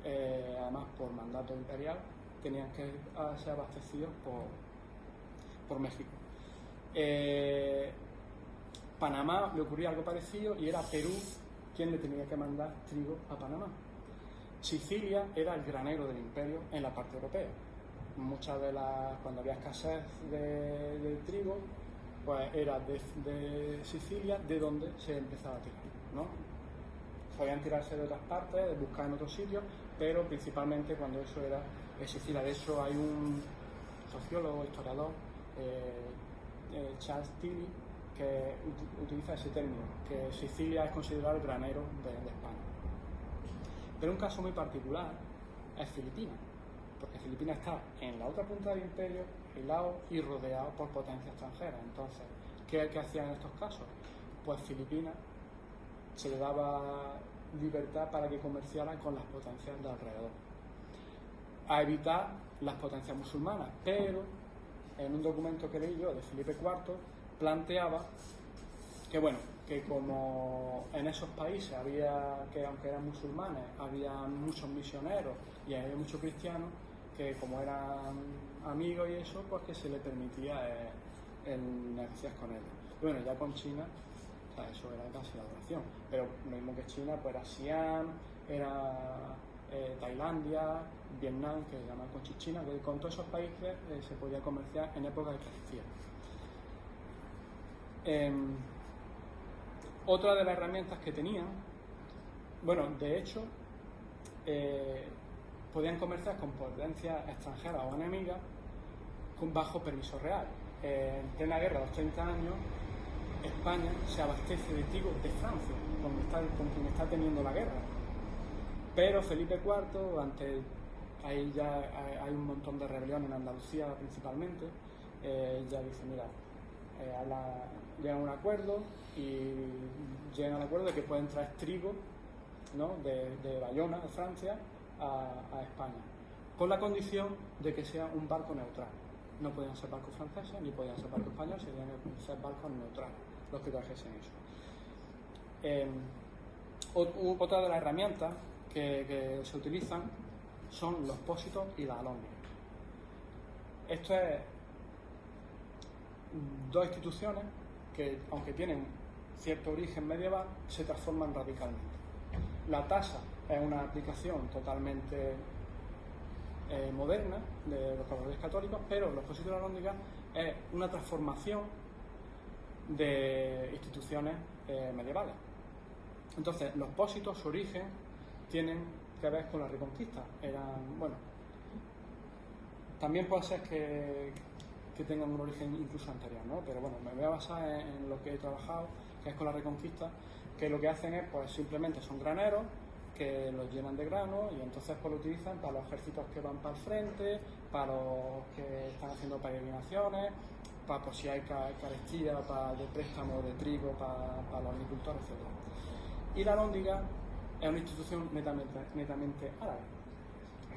Además por mandato imperial, tenían que ser abastecidos por México. Panamá le ocurría algo parecido y era Perú quien le tenía que mandar trigo a Panamá. Sicilia era el granero del imperio en la parte europea. Cuando había escasez de trigo, pues era de Sicilia de donde se empezaba a tirar, ¿no? Podían tirarse de otras partes, buscar en otros sitios, pero principalmente cuando eso era Sicilia. De hecho, hay un sociólogo, historiador, Charles Tilly, que utiliza ese término, que Sicilia es considerado el granero de España. Pero un caso muy particular es Filipinas, porque Filipinas está en la otra punta del imperio, aislado y rodeado por potencias extranjeras. Entonces, ¿qué hacían en estos casos? Pues Filipinas se le daba libertad para que comerciaran con las potencias de alrededor, a evitar las potencias musulmanas. Pero en un documento que leí yo de Felipe IV planteaba que como en esos países aunque eran musulmanes, había muchos misioneros y había muchos cristianos, que como eran amigos y eso, pues que se le permitía el negociar con ellos. Bueno, ya con China, o sea, eso era casi la adoración, pero lo mismo que China, pues era Siam, era Tailandia, Vietnam, que se llama Conchichina, que con todos esos países se podía comerciar en época de crecía. Otra de las herramientas que tenían, bueno, de hecho, podían comerciar con potencias extranjeras o enemigas bajo permiso real. En plena guerra de los 30 años, España se abastece de trigo de Francia, con quien está teniendo la guerra. Pero Felipe IV, ahí ya hay un montón de rebeliones en Andalucía principalmente, ya dice, mira, llegan a un acuerdo de que pueden traer trigo, ¿no? de Bayona, de Francia, a España, con la condición de que sea un barco neutral. No podían ser barcos franceses ni podían ser barcos españoles, serían ser barcos neutrales los que trajesen eso. Otra de las herramientas que se utilizan son los pósitos y las alhóndigas. Esto es dos instituciones que, aunque tienen cierto origen medieval, se transforman radicalmente. La tasa es una aplicación totalmente moderna de los valores católicos, pero los pósitos y las alhóndigas es una transformación de instituciones medievales. Entonces, los pósitos, su origen, tienen que ver con la Reconquista. También puede ser que tengan un origen incluso anterior, ¿no? Pero bueno, me voy a basar en lo que he trabajado, que es con la Reconquista, que lo que hacen es, pues simplemente son graneros que los llenan de grano y entonces pues lo utilizan para los ejércitos que van para el frente, para los que están haciendo peregrinaciones, por si hay carestía, de préstamo de trigo para los agricultores, etc. Y la Alhóndiga es una institución netamente árabe,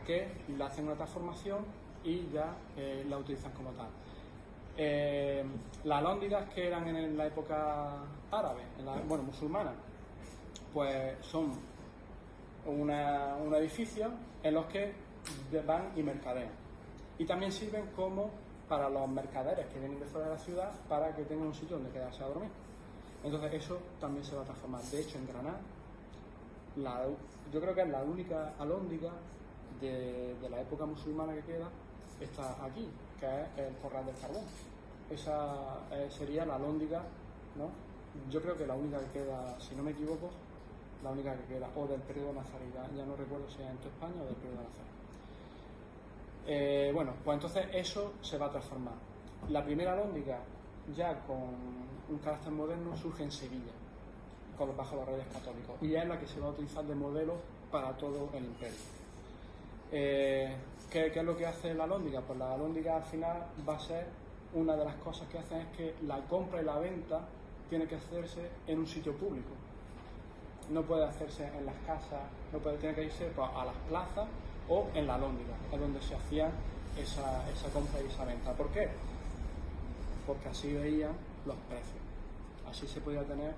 que le hacen una transformación y ya la utilizan como tal. Las alhóndigas que eran en la época árabe, musulmana, pues son un edificio en los que van y mercadean. Y también sirven como para los mercaderes que vienen de fuera de la ciudad para que tengan un sitio donde quedarse a dormir. Entonces eso también se va a transformar. De hecho, en Granada, yo creo que es la única alhóndiga de la época musulmana que queda, está aquí, que es el Corral del Carbón. Esa sería la alhóndiga, ¿no? Yo creo que la única que queda, si no me equivoco, la única que queda, o del periodo nazarí, ya no recuerdo si es en toda España o del periodo nazarí. Pues entonces eso se va a transformar. La primera alhóndiga, ya con un carácter moderno, surge en Sevilla, bajo los Reyes Católicos, y es la que se va a utilizar de modelo para todo el imperio. ¿Qué es lo que hace la alhóndiga? Pues la alhóndiga al final va a ser, una de las cosas que hacen es que la compra y la venta tiene que hacerse en un sitio público. No puede hacerse en las casas, tiene que irse a las plazas o en la alhóndiga, es donde se hacía esa compra y esa venta. ¿Por qué? Porque así veían los precios. Así se podía tener,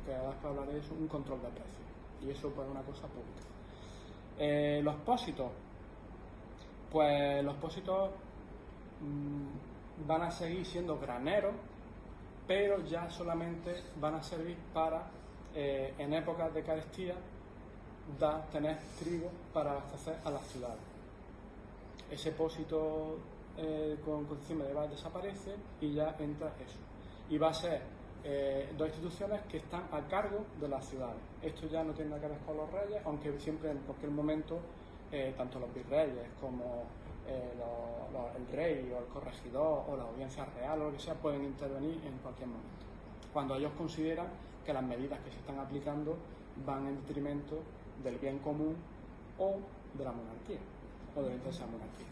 que ahora hablaré de eso, un control de precios. Y eso pues es una cosa pública. Los pósitos. Pues los pósitos van a seguir siendo graneros, pero ya solamente van a servir para, en épocas de carestía, tener trigo para abastecer a las ciudades. Ese pósito con encima de val desaparece y ya entra eso. Y va a ser dos instituciones que están a cargo de las ciudades. Esto ya no tiene nada que ver con los reyes, aunque siempre en cualquier momento tanto los virreyes como el rey o el corregidor o la audiencia real o lo que sea pueden intervenir en cualquier momento, cuando ellos consideran que las medidas que se están aplicando van en detrimento del bien común o de la monarquía o de la interés de la monarquía.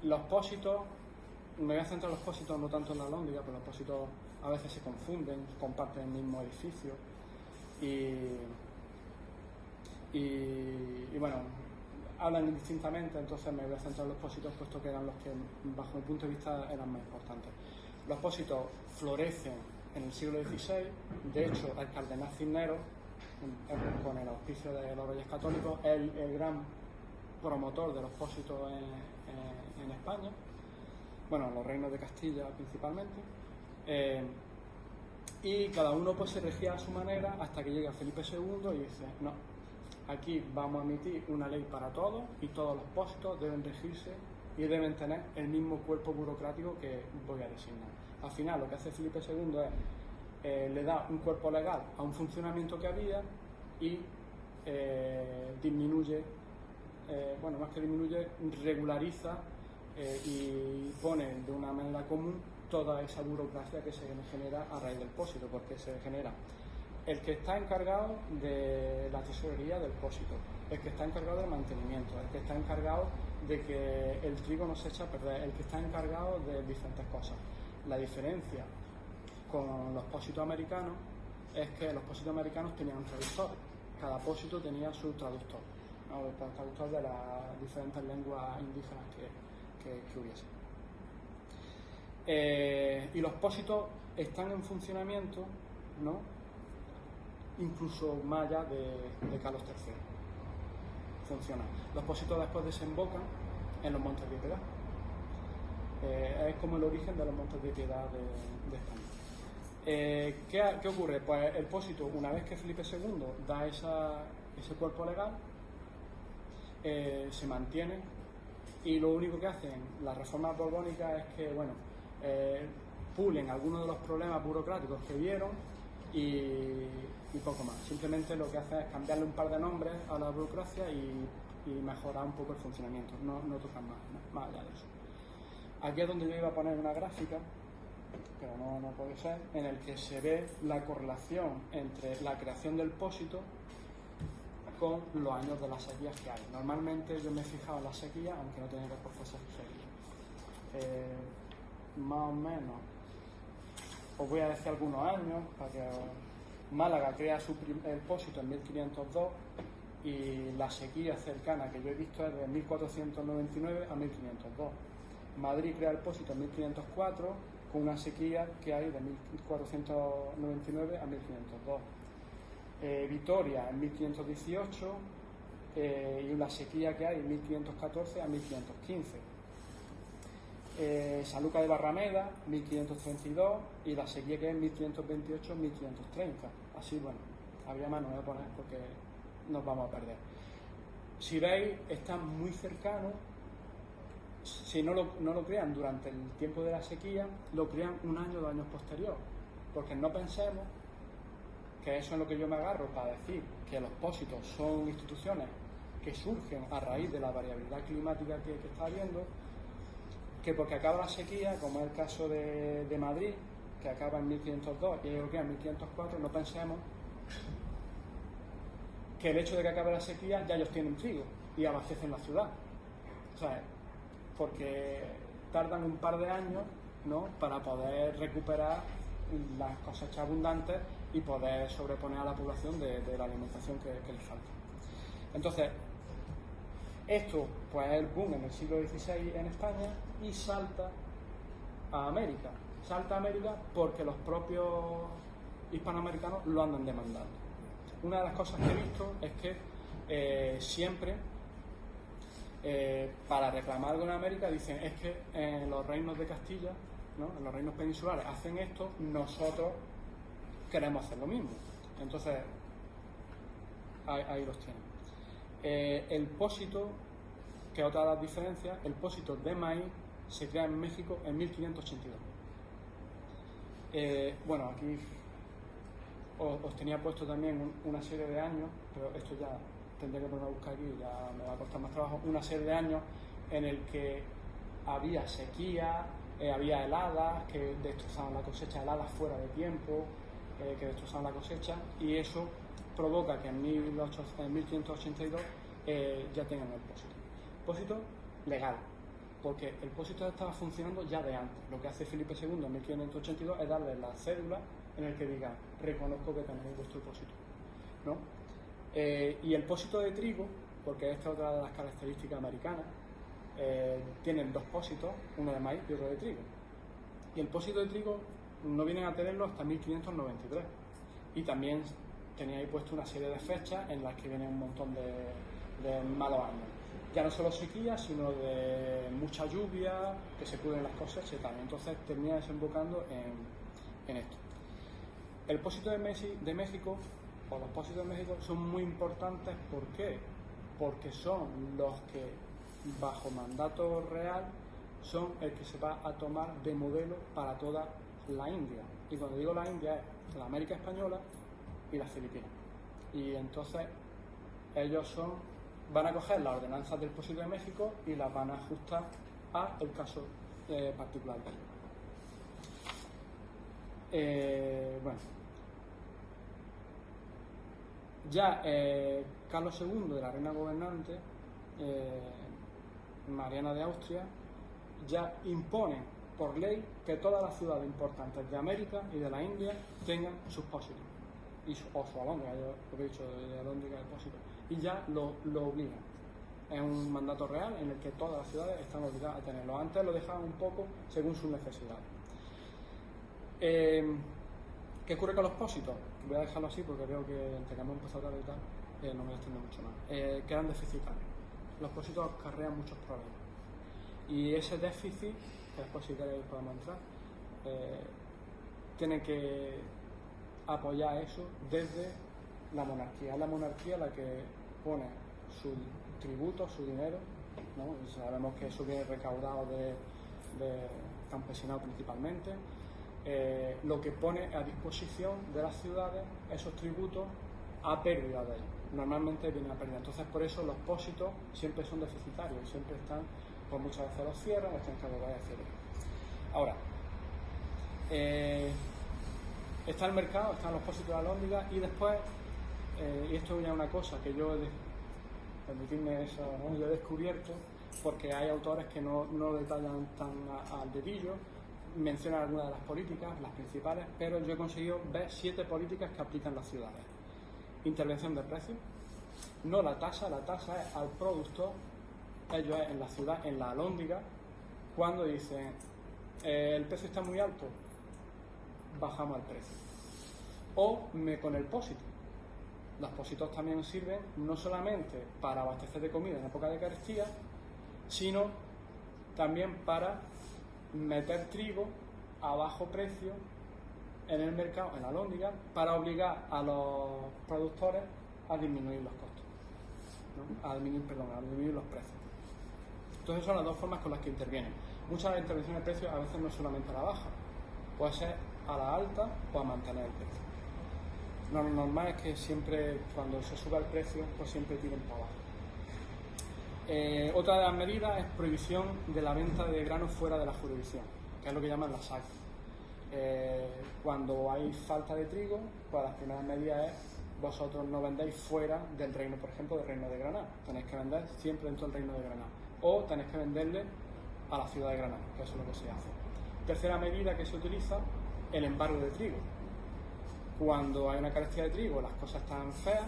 Los pósitos, me voy a centrar en los pósitos, no tanto en la alhóndiga, pero los pósitos a veces se confunden, comparten el mismo edificio y bueno, hablan indistintamente, entonces me voy a centrar en los pósitos, puesto que eran los que, bajo mi punto de vista, eran más importantes. Los pósitos florecen en el siglo XVI, de hecho, el cardenal Cisneros, con el auspicio de los Reyes Católicos, es el gran promotor de los pósitos en España, bueno, en los reinos de Castilla principalmente, y cada uno pues se regía a su manera hasta que llega Felipe II y dice, no, aquí vamos a emitir una ley para todos y todos los pósitos deben regirse y deben tener el mismo cuerpo burocrático que voy a designar. Al final lo que hace Felipe II es le da un cuerpo legal a un funcionamiento que había y disminuye, más que disminuye, regulariza y pone de una manera común toda esa burocracia que se genera a raíz del pósito, porque se genera el que está encargado de la tesorería del pósito, el que está encargado del mantenimiento, el que está encargado de que el trigo no se eche a perder, el que está encargado de diferentes cosas. La diferencia con los pósitos americanos es que los pósitos americanos tenían un traductor, cada pósito tenía su traductor, ¿no? El traductor de las diferentes lenguas indígenas que hubiese. Y los pósitos están en funcionamiento, ¿no?, incluso más allá de Carlos III. Funcionan. Los pósitos después desembocan en los Montes de Piedad. Es como el origen de los Montes de Piedad de España. ¿Qué ocurre? Pues el pósito, una vez que Felipe II da ese cuerpo legal, se mantiene, y lo único que hacen las reformas borbónicas es que, pulen algunos de los problemas burocráticos que vieron y poco más. Simplemente lo que hacen es cambiarle un par de nombres a la burocracia y mejorar un poco el funcionamiento, no tocan más allá de eso. Aquí es donde yo iba a poner una gráfica, pero no puede ser, en el que se ve la correlación entre la creación del pósito con los años de las sequías que hay. Normalmente yo me he fijado en la sequía, aunque no tiene que por fuerza sequía. más o menos, os voy a decir algunos años, para que Málaga crea el pósito en 1502 y la sequía cercana que yo he visto es de 1499 a 1502. Madrid crea el pósito en 1504 con una sequía que hay de 1499 a 1502. Vitoria en 1518 y la sequía que hay en 1514 a 1515. Sanlúcar de Barrameda, 1532, y la sequía que es en 1528 1530. Así, bueno, había más, no voy a poner porque nos vamos a perder. Si veis, están muy cercanos. Si no lo crean durante el tiempo de la sequía, lo crean un año o 2 años posterior. Porque no pensemos que eso es lo que yo me agarro para decir que los pósitos son instituciones que surgen a raíz de la variabilidad climática que está habiendo, que porque acaba la sequía, como es el caso de Madrid, que acaba en 1502 y ellos en 1504, no pensemos que el hecho de que acabe la sequía ya ellos tienen trigo y abastecen la ciudad. O sea, porque tardan un par de años, ¿no?, para poder recuperar las cosechas abundantes y poder sobreponer a la población de la alimentación que les falta. Entonces, esto pues es el boom en el siglo XVI en España y salta a América. Salta a América porque los propios hispanoamericanos lo andan demandando. Una de las cosas que he visto es que siempre para reclamar algo en América dicen es que en los reinos de Castilla, ¿no?, en los reinos peninsulares hacen esto, nosotros queremos hacer lo mismo. Entonces ahí los tienen. El pósito, que es otra de las diferencias, el pósito de maíz se crea en México en 1582. Bueno, aquí os tenía puesto también una serie de años, pero esto ya tendría que ponerme a buscar aquí, ya me va a costar más trabajo. Una serie de años en el que había sequía, había heladas que destrozaban la cosecha, heladas fuera de tiempo que destrozaban la cosecha, y eso provoca que en 1582 ya tengan el pósito. Pósito legal, porque el pósito estaba funcionando ya de antes. Lo que hace Felipe II en 1582 es darle la cédula en el que diga reconozco que tenéis vuestro pósito, ¿no? Y el pósito de trigo, porque esta es otra de las características americanas, tienen 2 pósitos, uno de maíz y otro de trigo. Y el pósito de trigo no vienen a tenerlo hasta 1593. Y también tenía ahí puesto una serie de fechas en las que vienen un montón de malos años. Ya no solo sequía, sino de mucha lluvia, que se pudren las cosechas y tal. Entonces termina desembocando en esto. El pósito de México, o los pósitos de México, son muy importantes. ¿Por qué? Porque son los que, bajo mandato real, son el que se va a tomar de modelo para toda la India. Y cuando digo la India es la América Española y las Filipinas. Y entonces ellos van a coger las ordenanzas del pósito de México y las van a ajustar al caso particular de ellos. Bueno, ya Carlos II, de la reina gobernante, Mariana de Austria, ya impone por ley que todas las ciudades importantes de América y de la India tengan sus pósitos o su alhóndiga, yo lo que he dicho de alhóndiga de pósito, y ya lo obligan. Es un mandato real en el que todas las ciudades están obligadas a tenerlo. Antes lo dejaban un poco según sus necesidades. ¿Qué ocurre con los pósitos? Voy a dejarlo así porque veo que entre que hemos empezado tarde y tal, no me extiendo mucho más. Quedan deficitarios. Los pósitos acarrean muchos problemas. Y ese déficit, que después si queréis podemos entrar, tiene que apoyar eso desde la monarquía. Es la monarquía la que pone su tributo, su dinero, ¿no? Y sabemos que eso viene recaudado de campesinado principalmente. Lo que pone a disposición de las ciudades esos tributos a pérdida de ellos. Normalmente vienen a pérdida. Entonces, por eso los pósitos siempre son deficitarios, siempre están, pues muchas veces los cierran, están en caducidad, etc. Ahora, está el mercado, están los pósitos de alhóndiga y después, y esto ya es una cosa que yo, permitidme eso, ¿no?, yo he descubierto, porque hay autores que no lo detallan tan al dedillo, mencionan algunas de las políticas, las principales, pero yo he conseguido ver 7 políticas que aplican las ciudades. Intervención de precios, no la tasa es al productor, ellos es en la ciudad, en la alhóndiga, cuando dicen el precio está muy alto, bajamos el precio. O con el pósito. Los pósitos también sirven no solamente para abastecer de comida en época de carestía, sino también para meter trigo a bajo precio en el mercado, en la alhóndiga, para obligar a los productores a disminuir los costos, ¿no? a disminuir los precios. Entonces son las dos formas con las que intervienen. Muchas de las intervenciones de precios a veces no es solamente a la baja, puede ser a la alta o a mantener el precio. Lo normal es que siempre, cuando se sube el precio, pues siempre tiren para abajo. Otra de las medidas es prohibición de la venta de granos fuera de la jurisdicción, que es lo que llaman la SAC. Cuando hay falta de trigo, pues las primeras medidas es vosotros no vendéis fuera del reino, por ejemplo, del reino de Granada. Tenéis que vender siempre dentro del reino de Granada. O tenéis que venderle a la ciudad de Granada, que eso es lo que se hace. Tercera medida que se utiliza, el embargo de trigo. Cuando hay una carestía de trigo, las cosas están feas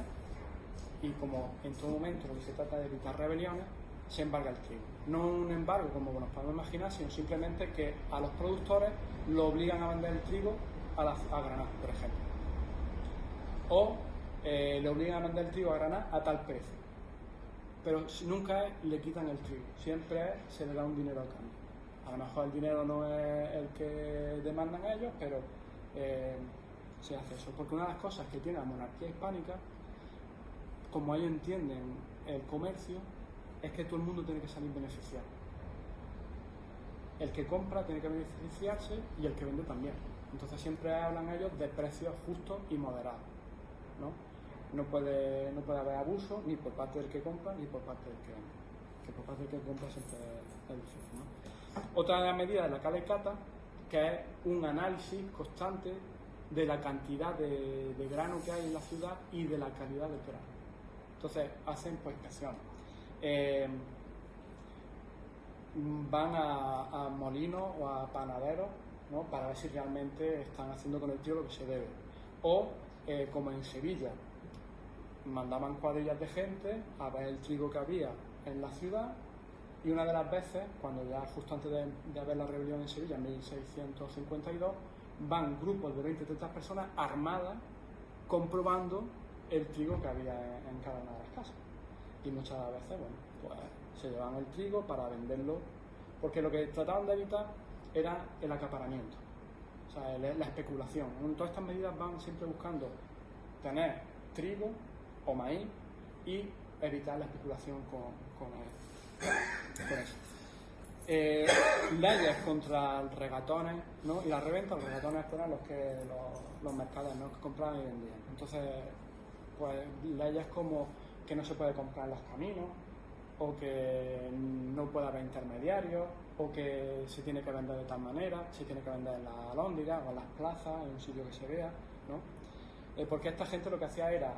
y como en todo momento lo que se trata de evitar rebeliones, se embarga el trigo. No un embargo como nos podemos imaginar, sino simplemente que a los productores lo obligan a vender el trigo a Granada, por ejemplo. O le obligan a vender el trigo a Granada a tal precio. Pero nunca le quitan el trigo, siempre se le da un dinero al cambio. A lo mejor el dinero no es el que demandan ellos, pero se hace eso. Porque una de las cosas que tiene la monarquía hispánica, como ellos entienden el comercio, es que todo el mundo tiene que salir beneficiado. El que compra tiene que beneficiarse y el que vende también. Entonces siempre hablan ellos de precios justos y moderados, ¿no? No puede haber abuso ni por parte del que compra ni por parte del que vende. Que por parte del que compra siempre es difícil, ¿no? Otra de las medidas de la cala y cata, que es un análisis constante de la cantidad de grano que hay en la ciudad y de la calidad del grano. Entonces hacen pues inspecciones. Van a molinos o a panaderos, ¿no? Para ver si realmente están haciendo con el trigo lo que se debe. O como en Sevilla, mandaban cuadrillas de gente a ver el trigo que había en la ciudad, y una de las veces, cuando ya justo antes de haber la rebelión en Sevilla, en 1652, van grupos de 20 o 30 personas armadas comprobando el trigo que había en cada una de las casas. Y muchas veces, bueno, pues se llevaban el trigo para venderlo, porque lo que trataban de evitar era el acaparamiento, o sea, la especulación. Todas estas medidas van siempre buscando tener trigo o maíz y evitar la especulación con eso. Leyes contra regatones, ¿no? Y la reventa. Los regatones eran los mercados, ¿no? Que compraban y vendían. Entonces, pues leyes como que no se puede comprar en los caminos, o que no puede haber intermediarios, o que se tiene que vender de tal manera, se tiene que vender en la alhóndiga o en las plazas, en un sitio que se vea, ¿no? Porque esta gente lo que hacía era,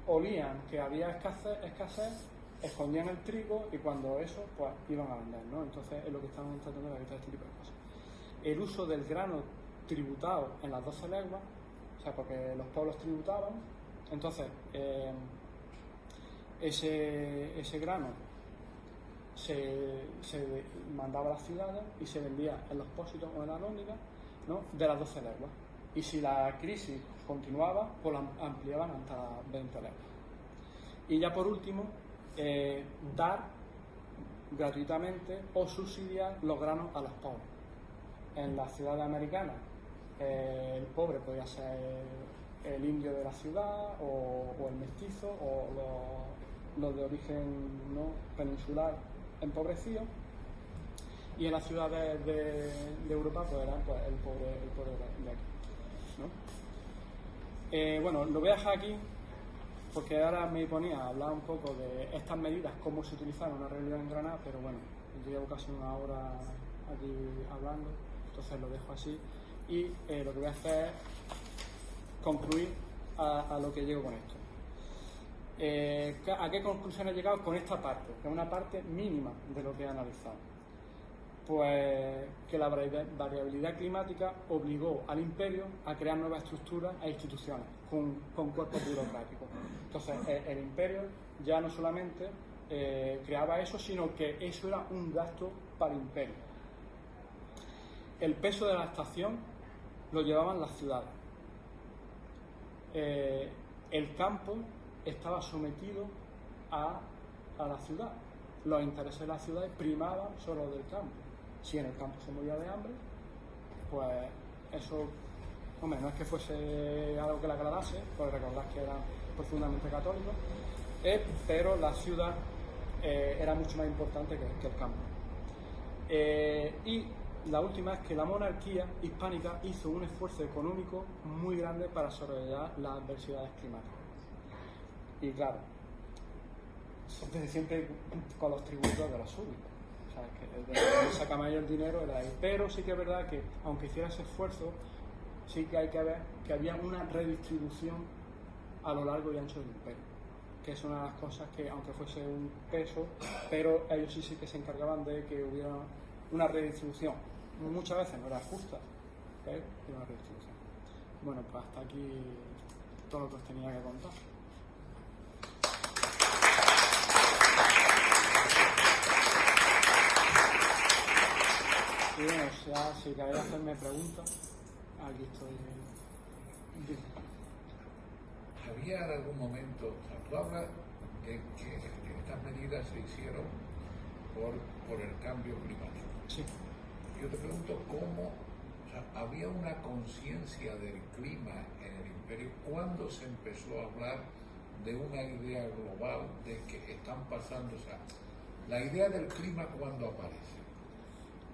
olían que había escasez, escondían el trigo y cuando eso, pues iban a vender, ¿no? Entonces es lo que estaban tratando de evitar este tipo de cosas. El uso del grano tributado en las 12 leguas, o sea, porque los pueblos tributaban, entonces ese grano se mandaba a las ciudades y se vendía en los pósitos o en la alhóndiga, ¿no? De las 12 leguas. Y si la crisis continuaba, pues la ampliaban hasta 20 leguas. Y ya por último, dar gratuitamente o subsidiar los granos a los pobres. En las ciudades americanas, el pobre podía ser el indio de la ciudad o el mestizo o los de origen, ¿no? Peninsular empobrecidos, y en las ciudades de Europa pues eran pues, el pobre de aquí, ¿no? Bueno, lo voy a dejar aquí porque ahora me ponía a hablar un poco de estas medidas, cómo se utilizaron en una rebelión en Granada, pero bueno, yo llevo casi una hora aquí hablando, entonces lo dejo así, y lo que voy a hacer es concluir a lo que llego con esto. ¿A qué conclusión he llegado con esta parte? Que es una parte mínima de lo que he analizado. Pues que la variabilidad climática obligó al imperio a crear nuevas estructuras e instituciones con cuerpos burocráticos. Entonces, el imperio ya no solamente creaba eso, sino que eso era un gasto para el imperio. El peso de la estación lo llevaban las ciudades. El campo estaba sometido a la ciudad. Los intereses de la ciudad primaban sobre los del campo. Si en el campo se moría de hambre, pues eso, hombre, no es que fuese algo que le agradase, pues recordad que eran profundamente católicos, pero la ciudad era mucho más importante que el campo. Y la última es que la monarquía hispánica hizo un esfuerzo económico muy grande para sobrellevar las adversidades climáticas. Y claro, siempre con los tributos de los súbditos. O sea, que el que saca mayor dinero era ahí. Pero sí que es verdad que, aunque hiciera ese esfuerzo, sí que hay que ver que había una redistribución a lo largo y ancho del imperio. Que es una de las cosas que, aunque fuese un peso, pero ellos sí que se encargaban de que hubiera una redistribución. Muchas veces no era justa, pero era una redistribución. Bueno, pues hasta aquí todo lo que os tenía que contar. Y bueno, si queréis hacerme preguntas, aquí estoy. Había en algún momento, o sea, tú hablas de que estas medidas se hicieron por el cambio climático. Sí. Yo te pregunto cómo, o sea, había una conciencia del clima en el imperio, ¿cuándo se empezó a hablar de una idea global de que están pasando, o sea, la idea del clima cuándo aparece?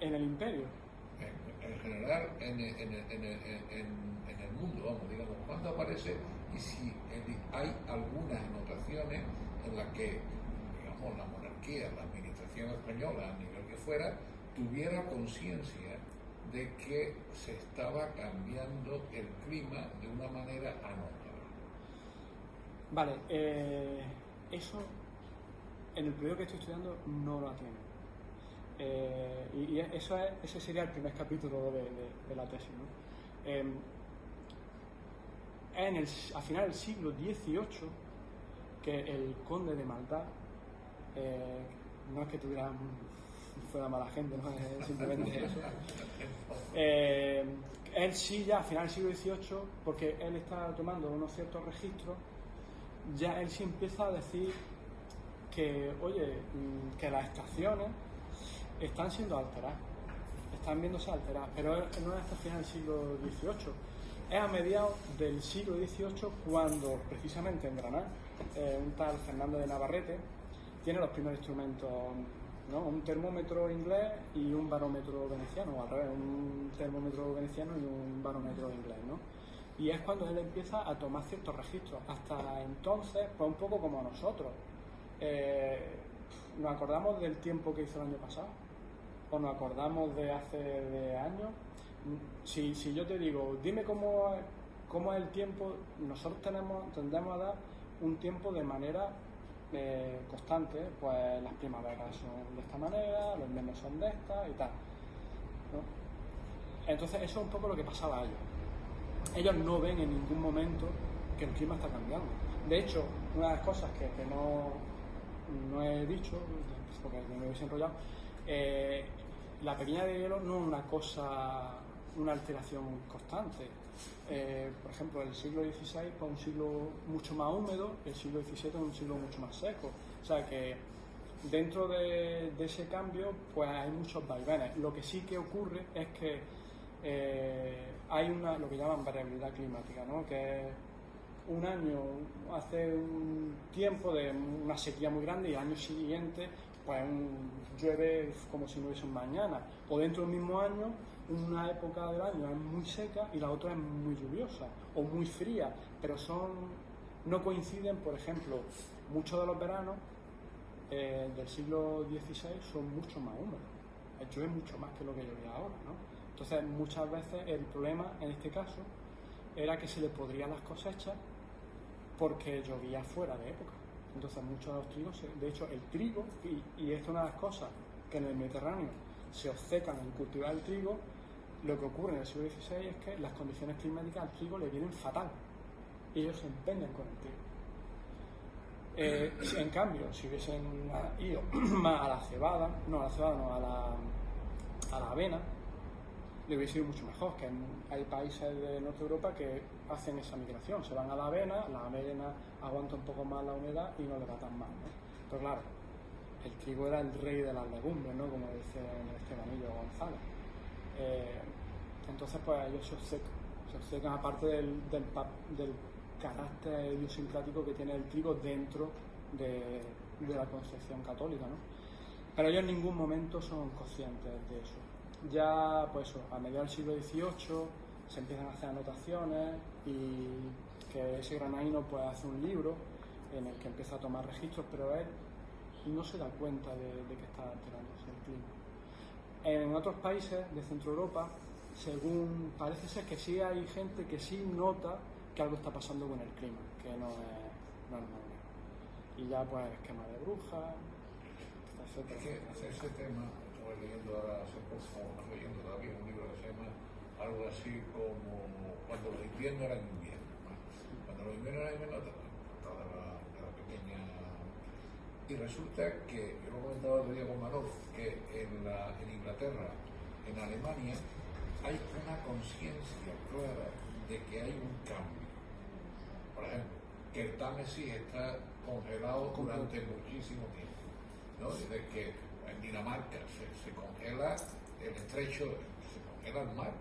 ¿En el imperio? En general, en el mundo, vamos, digamos, ¿cuándo aparece? Y si hay algunas anotaciones en las que, digamos, la monarquía, la administración española, a nivel que fuera, tuviera conciencia de que se estaba cambiando el clima de una manera anómala. Vale, eso en el periodo que estoy estudiando no lo tiene. Y ese sería el primer capítulo de la tesis, ¿no? A final del siglo XVIII, que el conde de Maldá, no es que fuera mala gente, ¿no? Es simplemente eso. Él sí, ya a final del siglo XVIII, porque él está tomando unos ciertos registros, ya él sí empieza a decir que, oye, que las estaciones están siendo alteradas, están viéndose alteradas, pero no es hasta final del siglo XVIII, es a mediados del siglo XVIII cuando precisamente en Granada un tal Fernando de Navarrete tiene los primeros instrumentos, ¿no? Un termómetro inglés y un barómetro veneciano, o al revés, un termómetro veneciano y un barómetro inglés, ¿no? Y es cuando él empieza a tomar ciertos registros. Hasta entonces, pues un poco como nosotros. ¿Nos acordamos del tiempo que hizo el año pasado? ¿O nos acordamos de hace años? Si yo te digo, dime cómo es el tiempo, nosotros tendemos a dar un tiempo de manera constante, pues las primaveras son de esta manera, los inviernos son de esta y tal, ¿no? Entonces eso es un poco lo que pasaba a ellos. Ellos no ven en ningún momento que el clima está cambiando. De hecho, una de las cosas que no he dicho, porque me hubiese enrollado, la pequeña de hielo no es una alteración constante. Por ejemplo, el siglo XVI fue un siglo mucho más húmedo, el siglo XVII es un siglo mucho más seco. O sea que dentro de ese cambio pues hay muchos vaivenes. Lo que sí que ocurre es que hay lo que llaman variabilidad climática, ¿no? Que es un año, hace un tiempo de una sequía muy grande y al año siguiente pues llueve como si no hubiese un mañana, o dentro del mismo año una época del año es muy seca y la otra es muy lluviosa o muy fría, pero no coinciden. Por ejemplo, muchos de los veranos del siglo XVI son mucho más húmedos, llueve mucho más que lo que llovía ahora, ¿no? Entonces muchas veces el problema en este caso era que se le podrían las cosechas porque llovía fuera de época. Entonces muchos de los trigos, de hecho el trigo, y esto es una de las cosas que en el Mediterráneo se obcecan en cultivar el trigo, lo que ocurre en el siglo XVI es que las condiciones climáticas al trigo le vienen fatal y ellos se empeñan con el trigo. En cambio, si hubiesen ido más a la cebada, a la avena, le hubiese ido mucho mejor, que hay países de Norte de Europa que hacen esa migración, se van a la avena aguanta un poco más la humedad y no le va tan mal, ¿no? Pero claro, el trigo era el rey de las legumbres, ¿no? Como dice Estebanillo González. Entonces pues ellos se obcecan aparte del carácter idiosincrático que tiene el trigo dentro de la concepción católica, ¿no? Pero ellos en ningún momento son conscientes de eso. Ya, pues eso, a mediados del siglo XVIII se empiezan a hacer anotaciones y que ese granadino pues hace un libro en el que empieza a tomar registros, pero él no se da cuenta de que está alterándose el clima. En otros países de Centro Europa, según parece ser que sí hay gente que sí nota que algo está pasando con el clima, que no es normal. Y ya pues quema de brujas, etcétera. Es que ese tema, estoy leyendo ahora hace poco, leyendo todavía un libro que se llama algo así como Cuando los inviernos eran invierno. Cuando los inviernos eran invierno, de la pequeña. Y resulta que, yo lo comentaba el otro día con Manolo, que en Inglaterra, en Alemania, hay una conciencia clara de que hay un cambio. Por ejemplo, que el Támesis está congelado durante muchísimo tiempo, ¿no? Desde que en Dinamarca se congela el estrecho, se congela el mar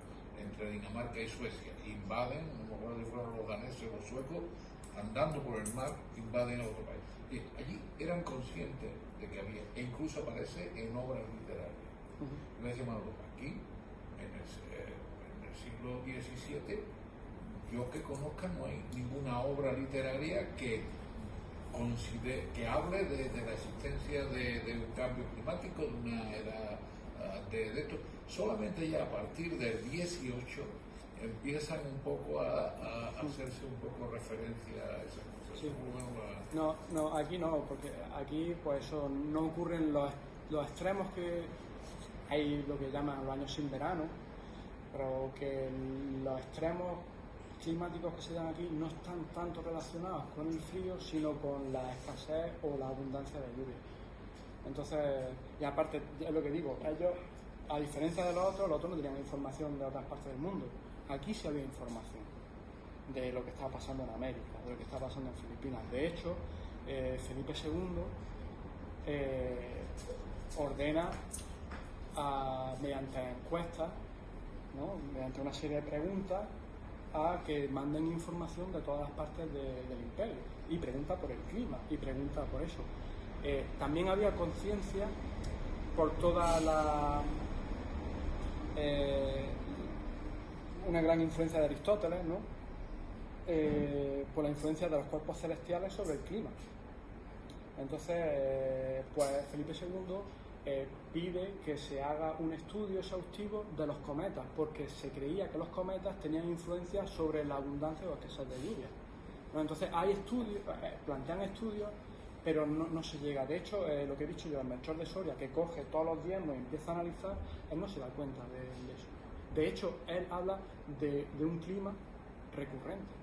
entre Dinamarca y Suecia, invaden, no me acuerdo si fueron los daneses o los suecos, andando por el mar, invaden a otro país. Y allí eran conscientes de que había, e incluso aparece en obras literarias. Me decía Manolo, aquí, en el siglo XVII, yo que conozca no hay ninguna obra literaria que hable de la existencia de un cambio climático, de una era de esto. Solamente ya a partir del 18 empiezan un poco a hacerse un poco referencia a esas cosas. Sí. No, aquí no, porque aquí pues eso, no ocurren los extremos que hay, lo que llaman los años sin verano, pero que los extremos climáticos que se dan aquí no están tanto relacionados con el frío, sino con la escasez o la abundancia de lluvia. Entonces, y aparte, es lo que digo, ellos, a diferencia de los otros no tenían información de otras partes del mundo. Aquí sí había información de lo que estaba pasando en América, de lo que estaba pasando en Filipinas. De hecho, Felipe II ordena mediante encuestas, ¿no? Mediante una serie de preguntas, a que manden información de todas las partes del imperio, y pregunta por el clima, y pregunta por eso. También había conciencia por toda una gran influencia de Aristóteles, ¿no? Por la influencia de los cuerpos celestiales sobre el clima. Entonces, pues Felipe II pide que se haga un estudio exhaustivo de los cometas, porque se creía que los cometas tenían influencia sobre la abundancia o escasez de lluvia, ¿no? Entonces hay estudios, plantean estudios, pero no se llega. De hecho, lo que he dicho yo, el Melchor de Soria, que coge todos los diezmos y empieza a analizar, él no se da cuenta de eso. De hecho, él habla de un clima recurrente,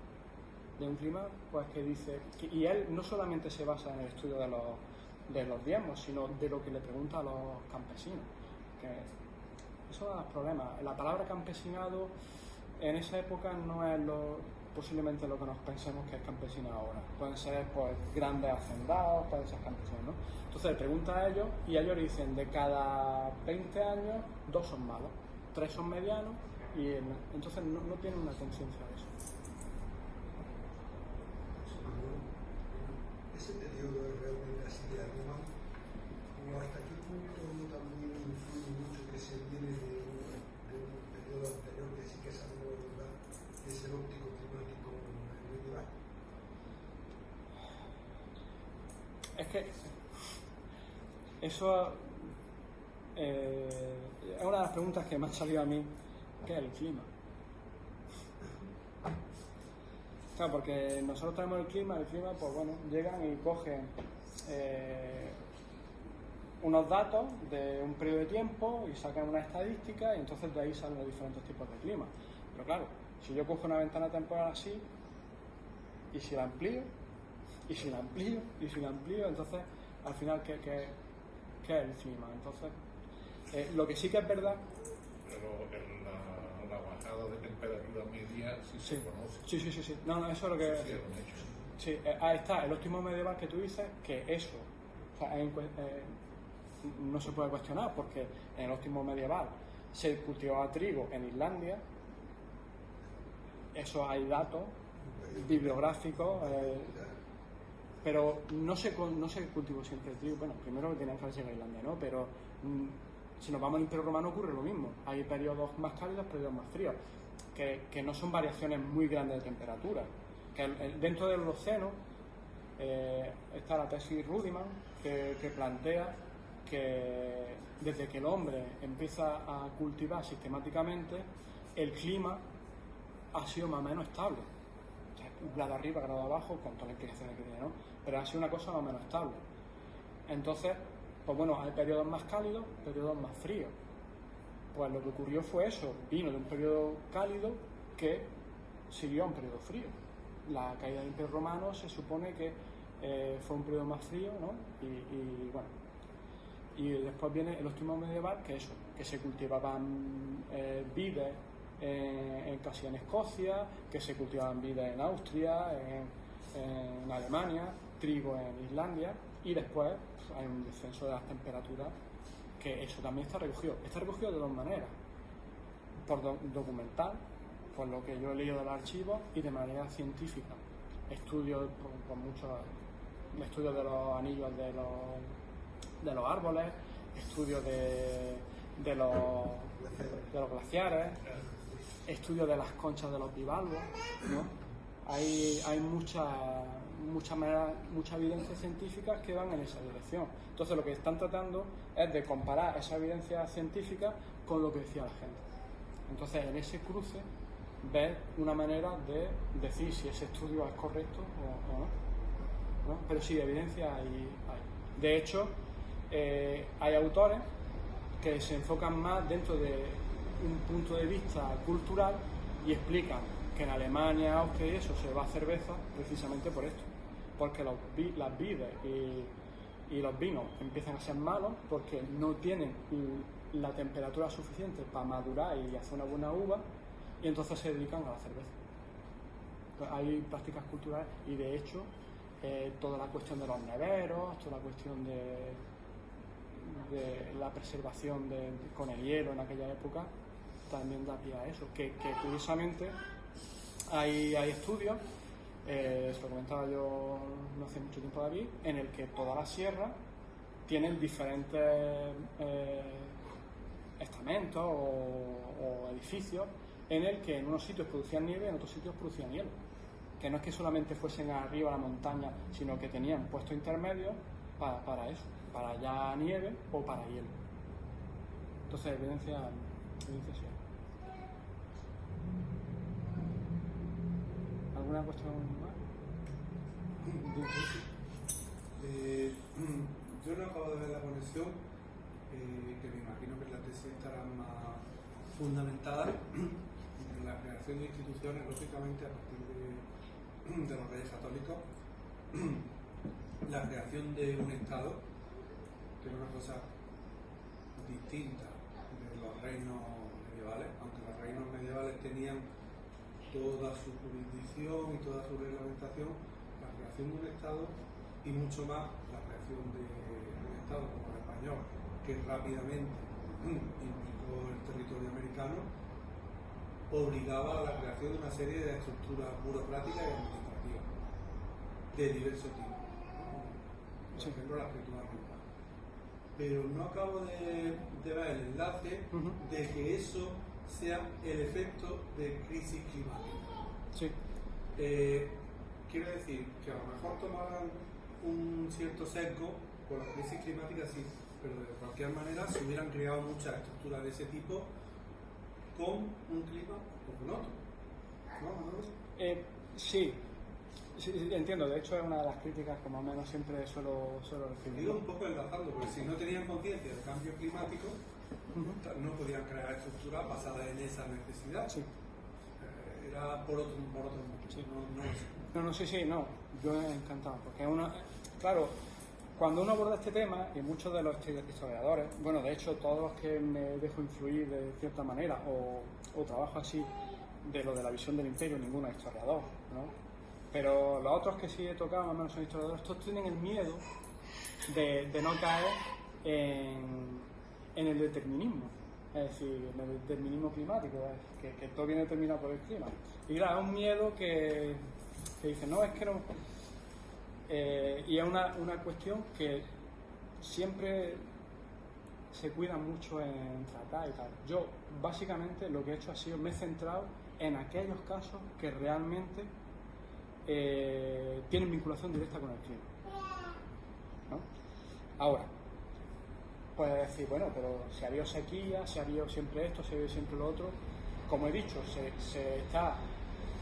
de un clima pues que dice, y él no solamente se basa en el estudio de los diezmos, sino de lo que le pregunta a los campesinos, que eso da problemas. La palabra campesinado en esa época no es posiblemente lo que nos pensemos que es campesino ahora. Pueden ser pues grandes hacendados, pueden ser campesinos, ¿no? Entonces le pregunta a ellos y ellos le dicen, de cada 20 años 2 son malos, 3 son medianos, y entonces no tienen una conciencia de eso. Ese periodo es realmente así de alemán, como hasta qué punto también influye mucho que se viene de un periodo anterior, que sí que es algo de verdad, que es el óptico climático medieval. Es que eso es una de las preguntas que me han salido a mí, ¿qué es el clima? Claro, porque nosotros tenemos el clima, pues bueno, llegan y cogen unos datos de un periodo de tiempo y sacan una estadística y entonces de ahí salen los diferentes tipos de clima. Pero claro, si yo cojo una ventana temporal así, y si la amplío, y si la amplío, y si la amplío, entonces al final, ¿qué es el clima? Entonces, lo que sí que es verdad... Pero la bajada de temperatura media sí se conoce. Sí. No, eso es lo que... Sí, es un hecho. Sí, ahí está, el óptimo medieval que tú dices, que eso o sea, no se puede cuestionar, porque en el óptimo medieval se cultivaba trigo en Islandia, eso hay datos bibliográficos, pero no se cultivó siempre el trigo. Bueno, primero tenían que haber llegado a Islandia, ¿no? Pero si nos vamos al Imperio Romano ocurre lo mismo, hay periodos más cálidos, periodos más fríos, que no son variaciones muy grandes de temperatura. Que dentro del Holoceno está la tesis Rudiman que plantea que desde que el hombre empieza a cultivar sistemáticamente, el clima ha sido más o menos estable. O sea, grado arriba, grado abajo, con todas las implicaciones que tiene, ¿no? Pero ha sido una cosa más o menos estable. Entonces, pues bueno, hay periodos más cálidos, periodos más fríos. Pues lo que ocurrió fue eso, vino de un periodo cálido que siguió a un periodo frío. La caída del Imperio Romano se supone que fue un periodo más frío, ¿no? Y bueno, y después viene el óptimo medieval, que eso, que se cultivaban vides casi en Escocia, que se cultivaban vides en Austria, en Alemania, trigo en Islandia, y después pues, hay un descenso de las temperaturas, que eso también está recogido. Está recogido de dos maneras, por documental, por lo que yo he leído del archivo, y de manera científica. Estudios por muchos estudios de los anillos de los árboles, estudios de los glaciares, estudios de las conchas de los bivalvos, ¿no? Hay mucha evidencia científica que van en esa dirección. Entonces lo que están tratando es de comparar esa evidencia científica con lo que decía la gente. Entonces en ese cruce ver una manera de decir si ese estudio es correcto o no. Pero sí, evidencia hay. De hecho, hay autores que se enfocan más dentro de un punto de vista cultural y explican que en Alemania, Austria y eso se va a cerveza precisamente por esto, porque las vides y los vinos empiezan a ser malos porque no tienen la temperatura suficiente para madurar y hacer una buena uva, y entonces se dedican a la cerveza. Entonces, hay prácticas culturales y de hecho toda la cuestión de los neveros, toda la cuestión de la preservación con el hielo en aquella época también da pie a eso, que curiosamente hay estudios, se lo comentaba yo no hace mucho tiempo, David, en el que toda la sierra tienen diferentes estamentos o edificios en el que en unos sitios producían nieve y en otros sitios producían hielo, que no es que solamente fuesen arriba a la montaña, sino que tenían puestos intermedios para eso, para ya nieve o para hielo. Entonces evidencia sí. ¿Alguna cuestión más? Yo no acabo de ver la conexión, que me imagino que la tesis estará más fundamentada en la creación de instituciones, lógicamente a partir de los Reyes Católicos, la creación de un Estado, que es una cosa distinta de los reinos medievales, aunque los reinos medievales tenían toda su jurisdicción y toda su reglamentación. La creación de un Estado, y mucho más la creación de un Estado como el español, que rápidamente implicó el territorio americano, obligaba a la creación de una serie de estructuras burocráticas y administrativas de diversos tipos, por ejemplo la escritura rusa. Pero no acabo de ver el enlace de que eso sea el efecto de crisis climática. Sí. Quiero decir que a lo mejor tomaran un cierto sesgo por la crisis climática, sí, pero de cualquier manera se hubieran creado muchas estructuras de ese tipo con un clima o con otro. ¿No? Sí, Sí, sí, entiendo, de hecho es una de las críticas que más o menos siempre suelo recibir. Digo un poco enlazando, porque si no tenían conciencia del cambio climático, no podían crear estructuras basadas en esa necesidad. Sí. Era por otro motivo. Sí. No lo sé. No, sí, no, yo encantado, porque claro, cuando uno aborda este tema, y muchos de los historiadores, bueno, de hecho todos los que me dejo influir de cierta manera, o trabajo así, de lo de la visión del imperio, ninguno es historiador, ¿no? Pero los otros que sí he tocado, más o menos son historiadores, todos tienen el miedo de no caer en el determinismo, es decir, en el determinismo climático, que todo viene determinado por el clima. Y claro, es un miedo que dicen, no, es que no. Y es una cuestión que siempre se cuida mucho en tratar y tal. Yo, básicamente, lo que he hecho ha sido, me he centrado en aquellos casos que realmente tienen vinculación directa con el clima, ¿no? Ahora, puedes decir, bueno, pero si ha habido sequía, si ha habido siempre esto, si ha habido siempre lo otro. Como he dicho,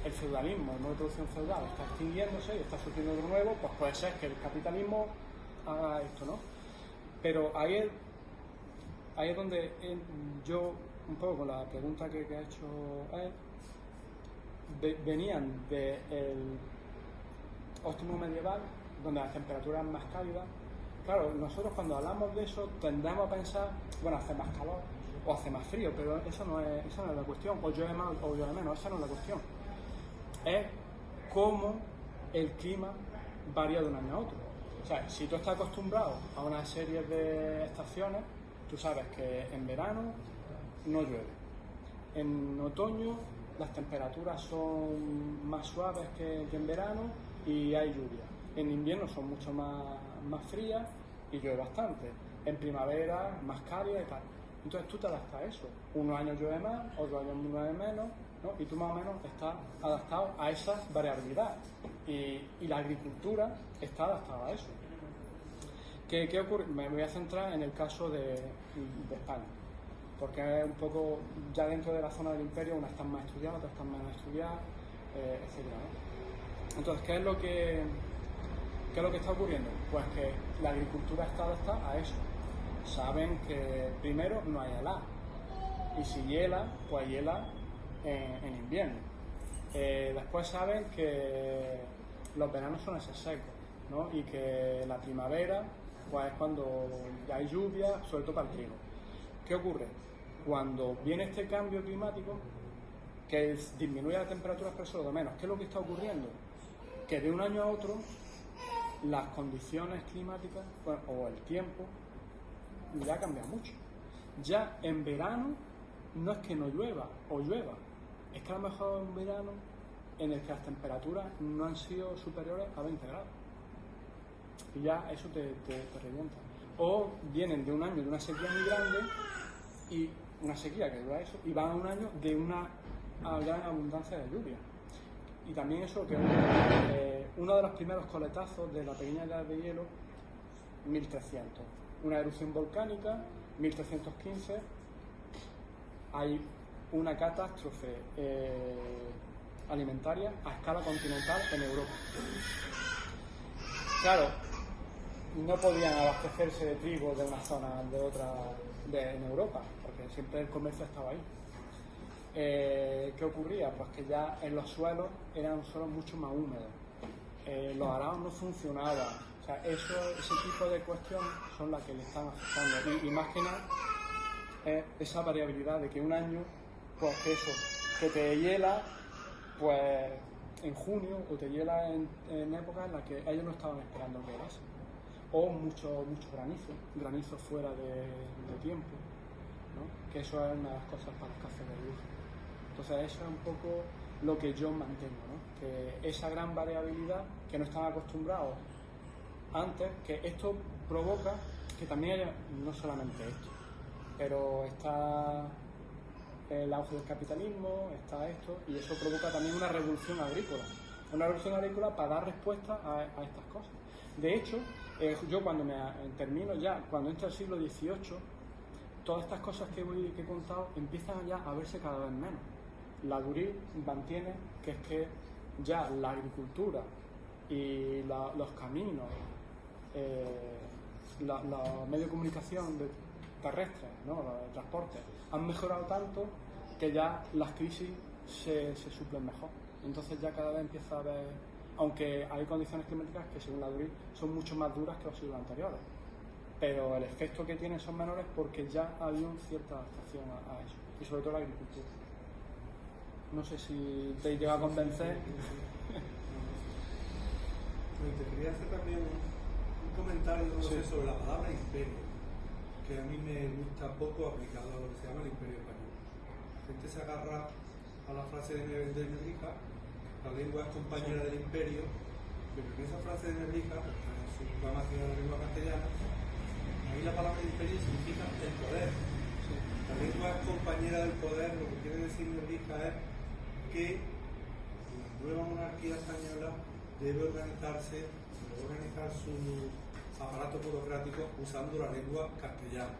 el feudalismo, el modo de producción feudal está extinguiéndose y está surgiendo de nuevo, pues puede ser que el capitalismo haga esto, ¿no? Pero ahí es donde yo, un poco con la pregunta que ha hecho él, venían del óptimo medieval, donde las temperaturas más cálidas. Claro, nosotros cuando hablamos de eso tendemos a pensar, bueno, hace más calor o hace más frío, pero esa no es la cuestión, o llueve más o llueve menos, esa no es la cuestión. Es cómo el clima varía de un año a otro. O sea, si tú estás acostumbrado a una serie de estaciones, tú sabes que en verano no llueve, en otoño las temperaturas son más suaves que en verano y hay lluvia, en invierno son mucho más frías y llueve bastante, en primavera más cálida y tal. Entonces tú te adaptas a eso, unos años llueve más, otros años llueve menos, ¿no? Y tú más o menos estás adaptado a esa variabilidad y la agricultura está adaptada a eso. ¿Qué ocurre? Me voy a centrar en el caso de España, porque es un poco ya dentro de la zona del imperio, unas están más estudiadas, otras están menos estudiadas, etc., ¿no? Entonces, ¿qué es lo que está ocurriendo? Pues que la agricultura está adaptada a eso. Saben que primero no hay helada, y si hiela, pues hiela en invierno. Después saben que los veranos suelen ser secos, ¿no? Y que la primavera pues es cuando ya hay lluvia, sobre todo para el trigo. ¿Qué ocurre? Cuando viene este cambio climático, que disminuye la temperatura pero solo de menos, ¿qué es lo que está ocurriendo? Que de un año a otro las condiciones climáticas, bueno, o el tiempo ya cambia mucho. Ya en verano no es que no llueva o llueva, es que a lo mejor un verano en el que las temperaturas no han sido superiores a 20 grados y ya eso te revienta. O vienen de un año de una sequía muy grande, y una sequía que dura eso, y van a un año de una gran abundancia de lluvia. Y también eso que uno de los primeros coletazos de la pequeña edad de hielo, 1300, una erupción volcánica, 1315, hay una catástrofe alimentaria a escala continental en Europa. Claro, no podían abastecerse de trigo de una zona de otra en Europa, porque siempre el comercio estaba ahí. ¿Qué ocurría? Pues que ya en los suelos eran suelos mucho más húmedos, los arados no funcionaban, o sea, ese tipo de cuestiones son las que le están afectando, y más que nada esa variabilidad de que un año, pues que te hiela pues en junio, o te hiela en épocas en las que ellos no estaban esperando que helase, o mucho granizo fuera de tiempo, ¿no? Que eso es una de las cosas para los cazas de luz. Entonces eso es un poco lo que yo mantengo, ¿no? Que esa gran variabilidad que no están acostumbrados antes, que esto provoca que también haya, no solamente esto, pero está el auge del capitalismo, está esto, y eso provoca también una revolución agrícola para dar respuesta a estas cosas. De hecho, yo cuando cuando entra el siglo XVIII, todas estas cosas que he contado empiezan ya a verse cada vez menos. La Durie mantiene que es que ya la agricultura y los caminos, los medios de comunicación terrestres, ¿no? Los de transporte, han mejorado tanto que ya las crisis se suplen mejor. Entonces ya cada vez empieza a haber, aunque hay condiciones climáticas que según la DRI son mucho más duras que los siglos anteriores, pero el efecto que tienen son menores porque ya ha habido cierta adaptación a eso, y sobre todo la agricultura. No sé si te llega a convencer. Te quería hacer también un comentario, no sé, sobre la palabra imperio, que a mí me gusta poco aplicado a lo que se llama el imperio español. La gente se agarra a la frase de Nebrija, la lengua es compañera del imperio, pero en esa frase de Nebrija, en su proclamación de la lengua castellana, ahí la palabra imperio significa el poder. La lengua es compañera del poder, lo que quiere decir Nebrija es que la nueva monarquía española debe organizar su aparato burocrático usando la lengua castellana.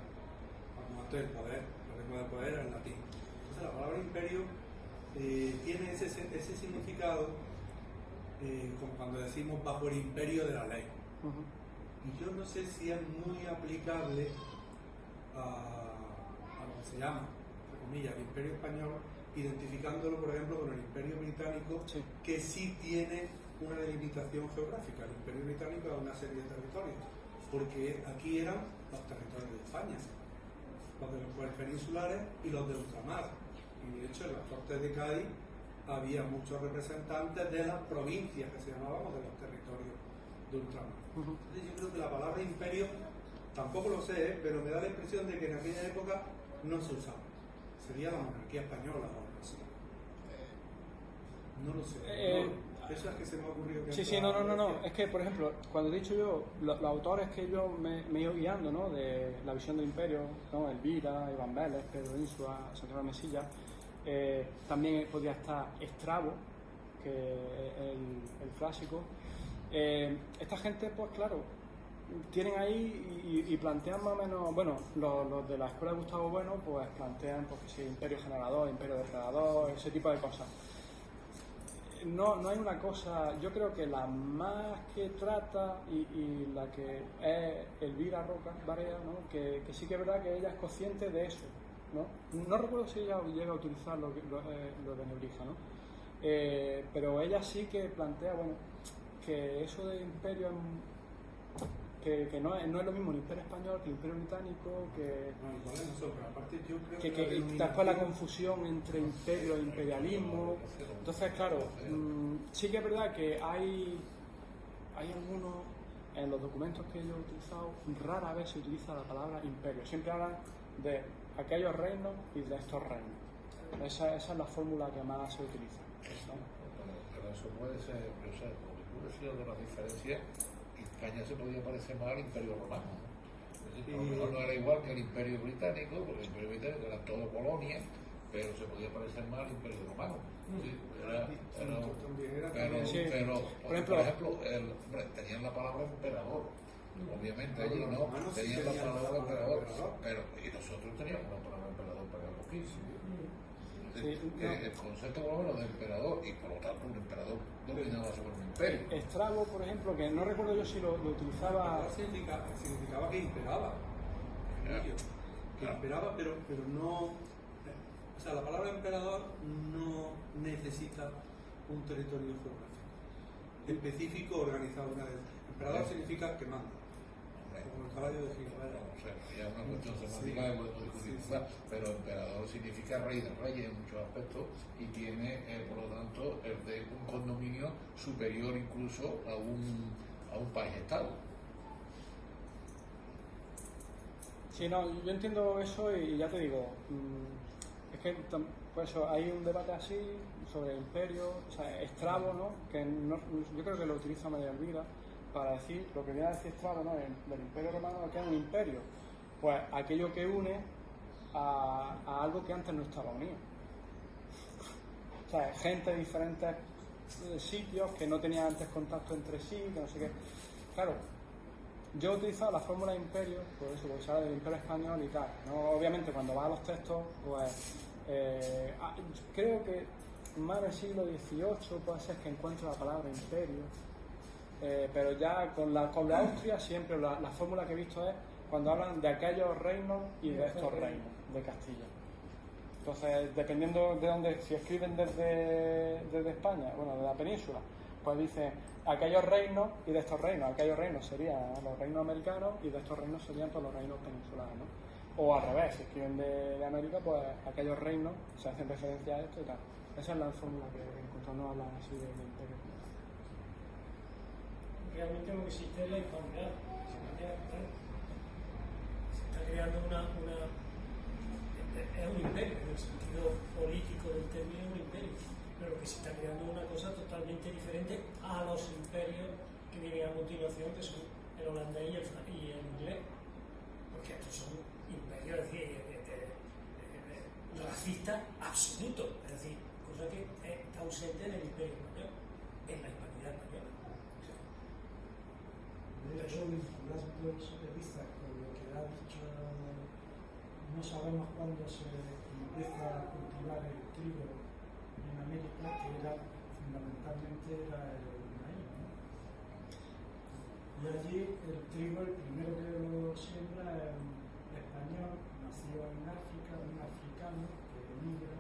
Como antes el poder, la lengua del poder era el latín. Entonces la palabra imperio tiene ese significado como cuando decimos bajo el imperio de la ley. Y yo no sé si es muy aplicable a lo que se llama, entre comillas, el imperio español, identificándolo, por ejemplo, con el imperio británico, Sí. que sí tiene una delimitación geográfica. El imperio británico es una serie de territorios, porque aquí eran los territorios de España, los de los puertos peninsulares y los de ultramar. Y de hecho en las Cortes de Cádiz había muchos representantes de las provincias que se llamaban, de los territorios de ultramar. Entonces yo creo que la palabra imperio, tampoco lo sé, pero me da la impresión de que en aquella época no se usaba. Sería la monarquía española o algo así. No lo sé. Eso es que se me ha ocurrido que... Sí, no. Es que, por ejemplo, cuando he dicho yo, los autores que yo me he ido guiando, ¿no? De la visión del imperio, ¿no? Elvira, Iván Vélez, Pedro Insua, Santiago Mesilla, también podría estar Estrabo, que es el clásico. Esta gente, pues claro, tienen ahí y plantean más o menos, bueno, los de la escuela de Gustavo Bueno, pues plantean, pues que sí, imperio generador, imperio depredador, ese tipo de cosas. No hay una cosa, yo creo que la más que trata y la que es Elvira Roca Barea, ¿no? que sí que es verdad que ella es consciente de eso, no recuerdo si ella llega a utilizar lo de Nebrija, ¿no? Pero ella sí que plantea, bueno, que eso de imperio que no es lo mismo el imperio español que el imperio británico, que aparte yo creo que después la confusión entre imperio e imperialismo. Entonces, claro, sí que es verdad que hay algunos, en los documentos que yo he utilizado, rara vez se utiliza la palabra imperio. Siempre hablan de aquellos reinos y de estos reinos. Esa es la fórmula que más se utiliza, ¿no? Pero eso puede ser, o sea, puede ser de las diferencias. España se podía parecer más al Imperio Romano. Es decir, a lo mejor no era igual que el Imperio Británico, porque el Imperio Británico era todo colonia, pero se podía parecer más al Imperio Romano. Sí, pero por ejemplo, tenían la palabra emperador. Obviamente allí no, tenían la palabra emperador, pero y nosotros teníamos la palabra emperador para los 15. El concepto por lo menos de emperador, y por lo tanto un emperador dominaba sobre un imperio. Estrabo, por ejemplo, que no recuerdo yo si lo utilizaba. Significaba que imperaba. Que imperaba, pero no. O sea, la palabra emperador no necesita un territorio geográfico específico organizado una vez. Emperador significa que manda. Como el caballo de Gilbert. O sea, ya es una cuestión semántica de podemos discutir, pero emperador significa rey de reyes en muchos aspectos y tiene, por lo tanto, el de un condominio superior incluso a un país-estado. Sí, no, yo entiendo eso y ya te digo, es que pues eso, hay un debate así sobre el imperio, o sea, Estrabo, ¿no? Que yo creo que lo utiliza María Elvira para decir lo que viene a decir Estrabo, ¿no? Del imperio romano, que es un imperio, pues aquello que une a algo que antes no estaba unido. O sea, gente de diferentes sitios que no tenían antes contacto entre sí, que no sé qué. Claro, yo he utilizado la fórmula de imperio, por eso, porque se habla del imperio español y tal, ¿no? Obviamente cuando vas a los textos, pues creo que más del siglo XVIII puede ser que encuentre la palabra imperio, pero ya con la Austria siempre la fórmula que he visto es cuando hablan de aquellos reinos y de estos reinos de Castilla. Entonces, dependiendo de dónde, si escriben desde España, bueno, de la península, pues dicen aquellos reinos y de estos reinos. Aquellos reinos serían los reinos americanos y de estos reinos serían pues, los reinos peninsulares, ¿no? O al revés, si escriben de América, pues aquellos reinos se hacen referencia a esto y tal. Esa es la fórmula que encontramos hablan así de imperio. Realmente lo que existe es la hispanidad. Se está creando es un imperio, en el sentido político del término es un imperio, pero que se está creando una cosa totalmente diferente a los imperios que vienen a continuación, que son el holandés y el inglés, porque estos son imperios, es decir, racistas absolutos, es decir, cosa que está ausente en el imperio español, en la hispanidad española. De hecho, vinculando de vista con lo que ha dicho, no sabemos cuándo se empieza a cultivar el trigo en América, que fundamentalmente era el maíz, ¿no? Y allí el trigo, el primero que lo siembra es un español, nacido en África, un africano que emigra,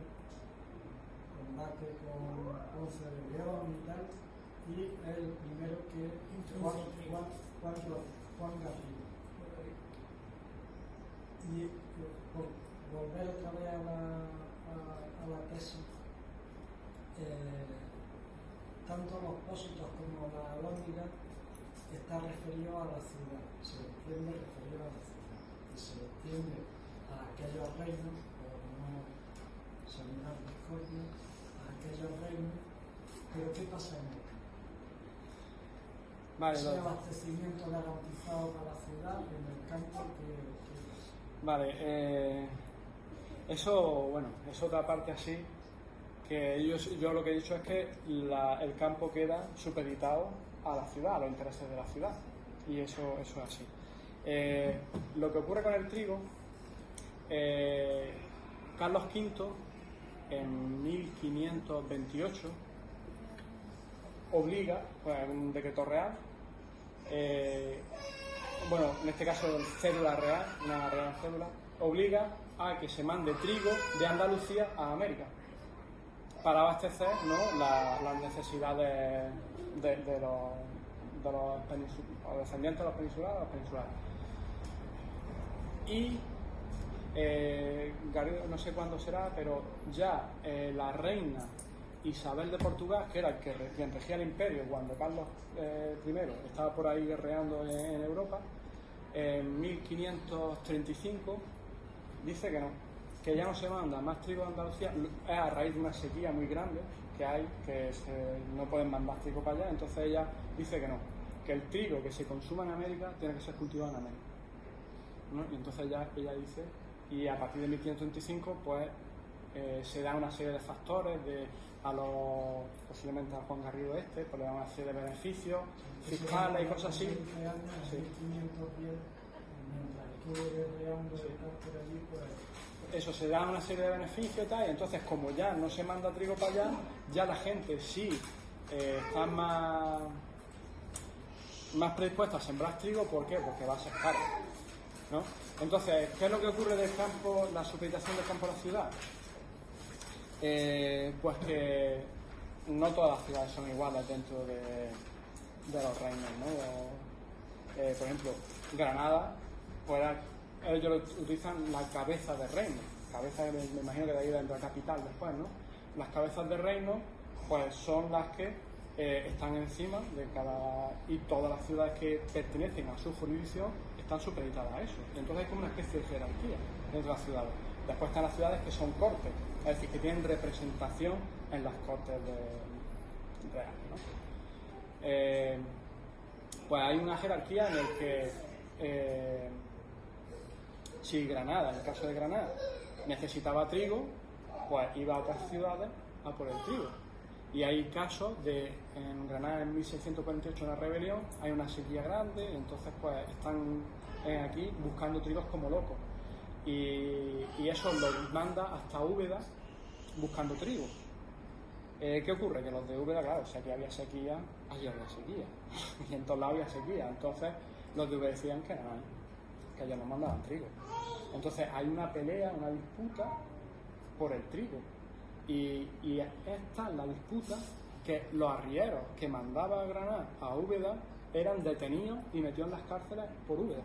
combate con Ponce de León y tal, y es el primero que Juan Garrido. Y por volver otra vez a la tesis, tanto los pósitos como la alhóndiga está referido a la ciudad, se entiende referido a la ciudad, y se entiende a aquellos reinos, por no sembrar discordia, a aquellos reinos, pero ¿qué pasa en el campo? Vale, ese abastecimiento garantizado para la ciudad en el campo que vale, eso, bueno, es otra parte así, que yo lo que he dicho es que el campo queda supeditado a la ciudad, a los intereses de la ciudad, y eso es así. Lo que ocurre con el trigo, Carlos V, en 1528, obliga, pues, un decreto real, bueno, en este caso cédula real, una real cédula, obliga a que se mande trigo de Andalucía a América para abastecer, ¿no?, las necesidades de los descendientes de los peninsulares. Y Garrido, no sé cuándo será, pero ya la reina Isabel de Portugal, que era quien regía el imperio cuando Carlos I estaba por ahí guerreando en Europa, en 1535 dice que no, que ya no se manda más trigo a Andalucía, es a raíz de una sequía muy grande que hay, que no pueden mandar trigo para allá. Entonces ella dice que no, que el trigo que se consuma en América tiene que ser cultivado en América, ¿no? Y entonces ella dice, y a partir de 1535 pues se da una serie de factores posiblemente a Juan Garrido pues le dan una serie de beneficios fiscales y cosas así. Eso, se da una serie de beneficios y tal, y entonces como ya no se manda trigo para allá, ya la gente sí está más predispuesta a sembrar trigo. ¿Por qué? Porque va a ser caro, ¿no? Entonces, ¿qué es lo que ocurre del campo, la supeditación del campo a la ciudad? Pues que no todas las ciudades son iguales dentro de los reinos, ¿no? Por ejemplo, Granada, pues ellos utilizan la cabeza de reino, me imagino que de ahí dentro de la capital después, ¿no? Las cabezas de reino pues son las que están encima de y todas las ciudades que pertenecen a su jurisdicción están supeditadas a eso. Entonces hay como una especie de jerarquía dentro de las ciudades. Después están las ciudades que son cortes, es decir, que tienen representación en las cortes reales, ¿no? Pues hay una jerarquía en el que si Granada, en el caso de Granada, necesitaba trigo, pues iba a otras ciudades a por el trigo. Y hay casos en Granada en 1648 una rebelión, hay una sequía grande, entonces pues están aquí buscando trigos como locos. Y eso los manda hasta Úbeda buscando trigo. ¿Qué ocurre? Que los de Úbeda, claro, si aquí había sequía, allí había sequía. Y en todos lados había sequía. Entonces, los de Úbeda decían que no, que ellos no mandaban trigo. Entonces, hay una pelea, una disputa por el trigo. Y esta es la disputa que los arrieros que mandaba Granada a Úbeda eran detenidos y metidos en las cárceles por Úbeda.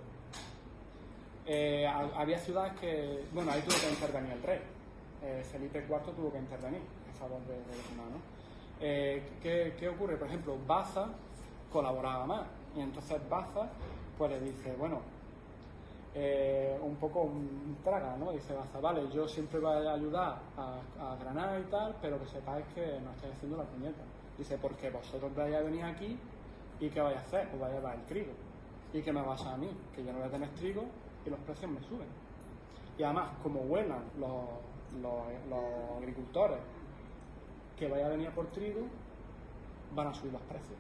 Había ciudades que, bueno, ahí tuvo que intervenir el rey. Felipe IV tuvo que intervenir a favor de Granada, ¿no? ¿Qué ocurre? Por ejemplo, Baza colaboraba más y entonces Baza pues le dice, bueno, un poco un traga, ¿no? Dice Baza, vale, yo siempre voy a ayudar a Granada y tal, pero que sepáis que no estáis haciendo la puñeta. Dice, porque vosotros vais a venir aquí y ¿qué vais a hacer? Os vais a llevar el trigo. ¿Y qué me pasa a mí? Que yo no voy a tener trigo y los precios me suben. Y además, como huelan los agricultores que vaya a venir por trigo, van a subir los precios.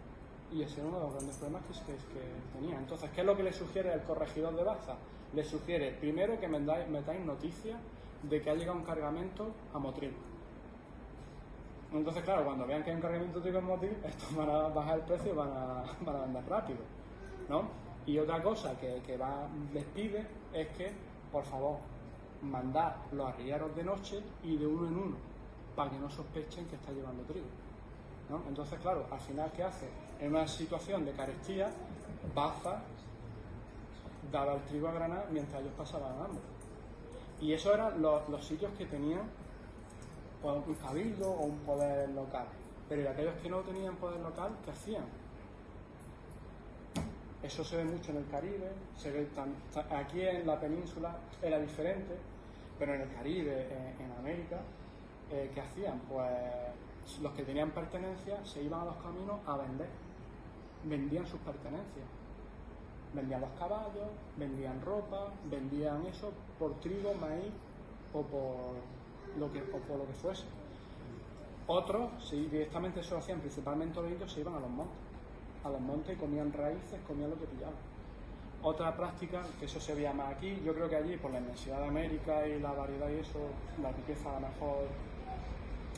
Y ese es uno de los grandes problemas que tenía. Entonces, ¿qué es lo que le sugiere el corregidor de Baza? Le sugiere, primero, que metáis noticias de que ha llegado un cargamento a Motril. Entonces, claro, cuando vean que hay un cargamento de trigo en Motril, estos van a bajar el precio y van a vender rápido, ¿no? Y otra cosa que les pide es que, por favor, mandad los arrieros de noche y de uno en uno, para que no sospechen que está llevando trigo, ¿no? Entonces, claro, al final, ¿qué hace? En una situación de carestía, Baza daba el trigo a Granada mientras ellos pasaban hambre. Y esos eran los sitios que tenían pues, un cabildo o un poder local. Pero ¿y aquellos que no tenían poder local, qué hacían? Eso se ve mucho en el Caribe, se ve aquí en la península era diferente, pero en el Caribe, en América, ¿qué hacían? Pues los que tenían pertenencias se iban a los caminos a vender, vendían sus pertenencias, vendían los caballos, vendían ropa, vendían eso por trigo, maíz o por lo que fuese. Otros, si directamente eso lo hacían, principalmente los indios, se iban a los montes y comían raíces, comían lo que pillaban. Otra práctica, que eso se veía más aquí, yo creo que allí, por la inmensidad de América y la variedad y eso, la riqueza a lo mejor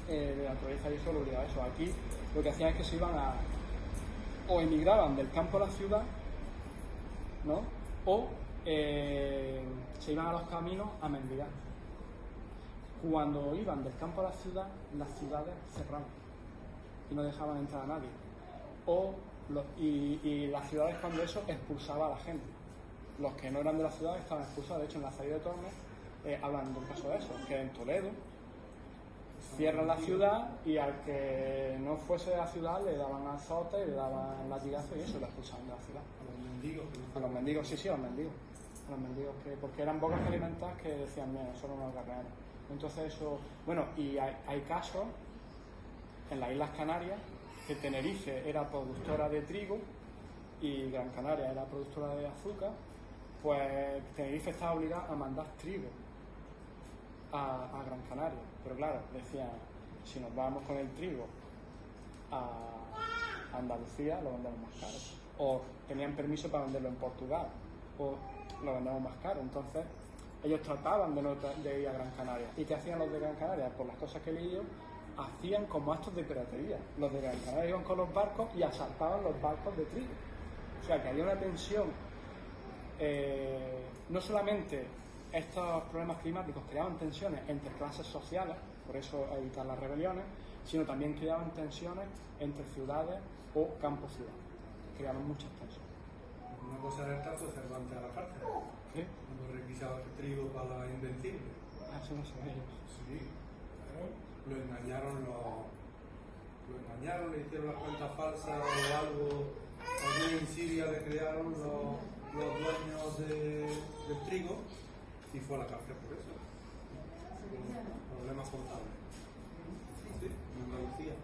de la naturaleza y eso, lo obligaba eso. Aquí lo que hacían es que se iban o emigraban del campo a la ciudad, ¿no? O se iban a los caminos a mendigar. Cuando iban del campo a la ciudad, las ciudades cerraban y no dejaban entrar a nadie. Y las ciudades, cuando eso, expulsaba a la gente. Los que no eran de la ciudad estaban expulsados. De hecho, en la salida de Tormes hablan de un caso de eso, que en Toledo cierran la ciudad y al que no fuese de la ciudad le daban azotes, le daban latigazos y eso, le expulsaban de la ciudad. A los mendigos. A los mendigos, sí, a los mendigos. A los mendigos, porque eran bocas alimentadas que decían, mira, eso no nos guerreros. Entonces eso, bueno, y hay casos en las Islas Canarias que Tenerife era productora de trigo y Gran Canaria era productora de azúcar, pues Tenerife estaba obligada a mandar trigo a Gran Canaria. Pero claro, decían, si nos vamos con el trigo a Andalucía, lo vendemos más caro. O tenían permiso para venderlo en Portugal, o lo vendemos más caro. Entonces, ellos trataban de ir a Gran Canaria. ¿Y qué hacían los de Gran Canaria? Por las cosas que he leído, hacían como actos de piratería. Los de Gran Canaria iban con los barcos y asaltaban los barcos de trigo. O sea, que había una tensión. No solamente estos problemas climáticos creaban tensiones entre clases sociales, por eso evitar las rebeliones, sino también creaban tensiones entre ciudades o campos-ciudades. Creaban muchas tensiones. Una cosa era el caso de Cervantes a la cárcel. ¿Sí? Cuando requisaba el trigo para la Invencible. Eso no son ellos. Sí, claro. Lo engañaron, le hicieron las cuentas falsas o algo. Allí en Siria le crearon los dueños del trigo y fue a la cárcel por eso. Problemas contables. Sí, en Andalucía.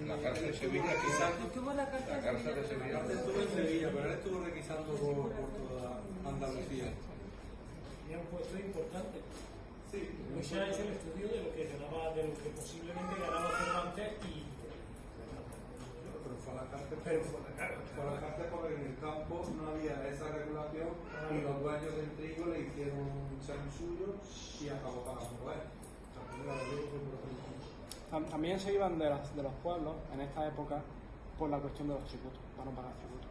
La cárcel de Sevilla, quizás. Estuvo en la cárcel de Sevilla. Antes estuvo en Sevilla, pero él estuvo requisando por toda Andalucía. Tenía un puesto importante. Sí, Hoy se ha hecho el estudio de lo que ganaba, de lo que posiblemente ganaba Cervantes y. pero fue a la cárcel. Pero fue a la cárcel. Fue a la cárcel porque en el campo no había esa regulación y los dueños del trigo le hicieron un chanchullo y acabó pagando por él. ganaderos, por ejemplo. También se iban de los pueblos en esta época por la cuestión de los tributos, para no pagar tributos.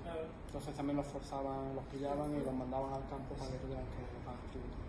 Claro. Entonces también los forzaban, los pillaban y los mandaban al campo para que tuvieran que pagar tributos.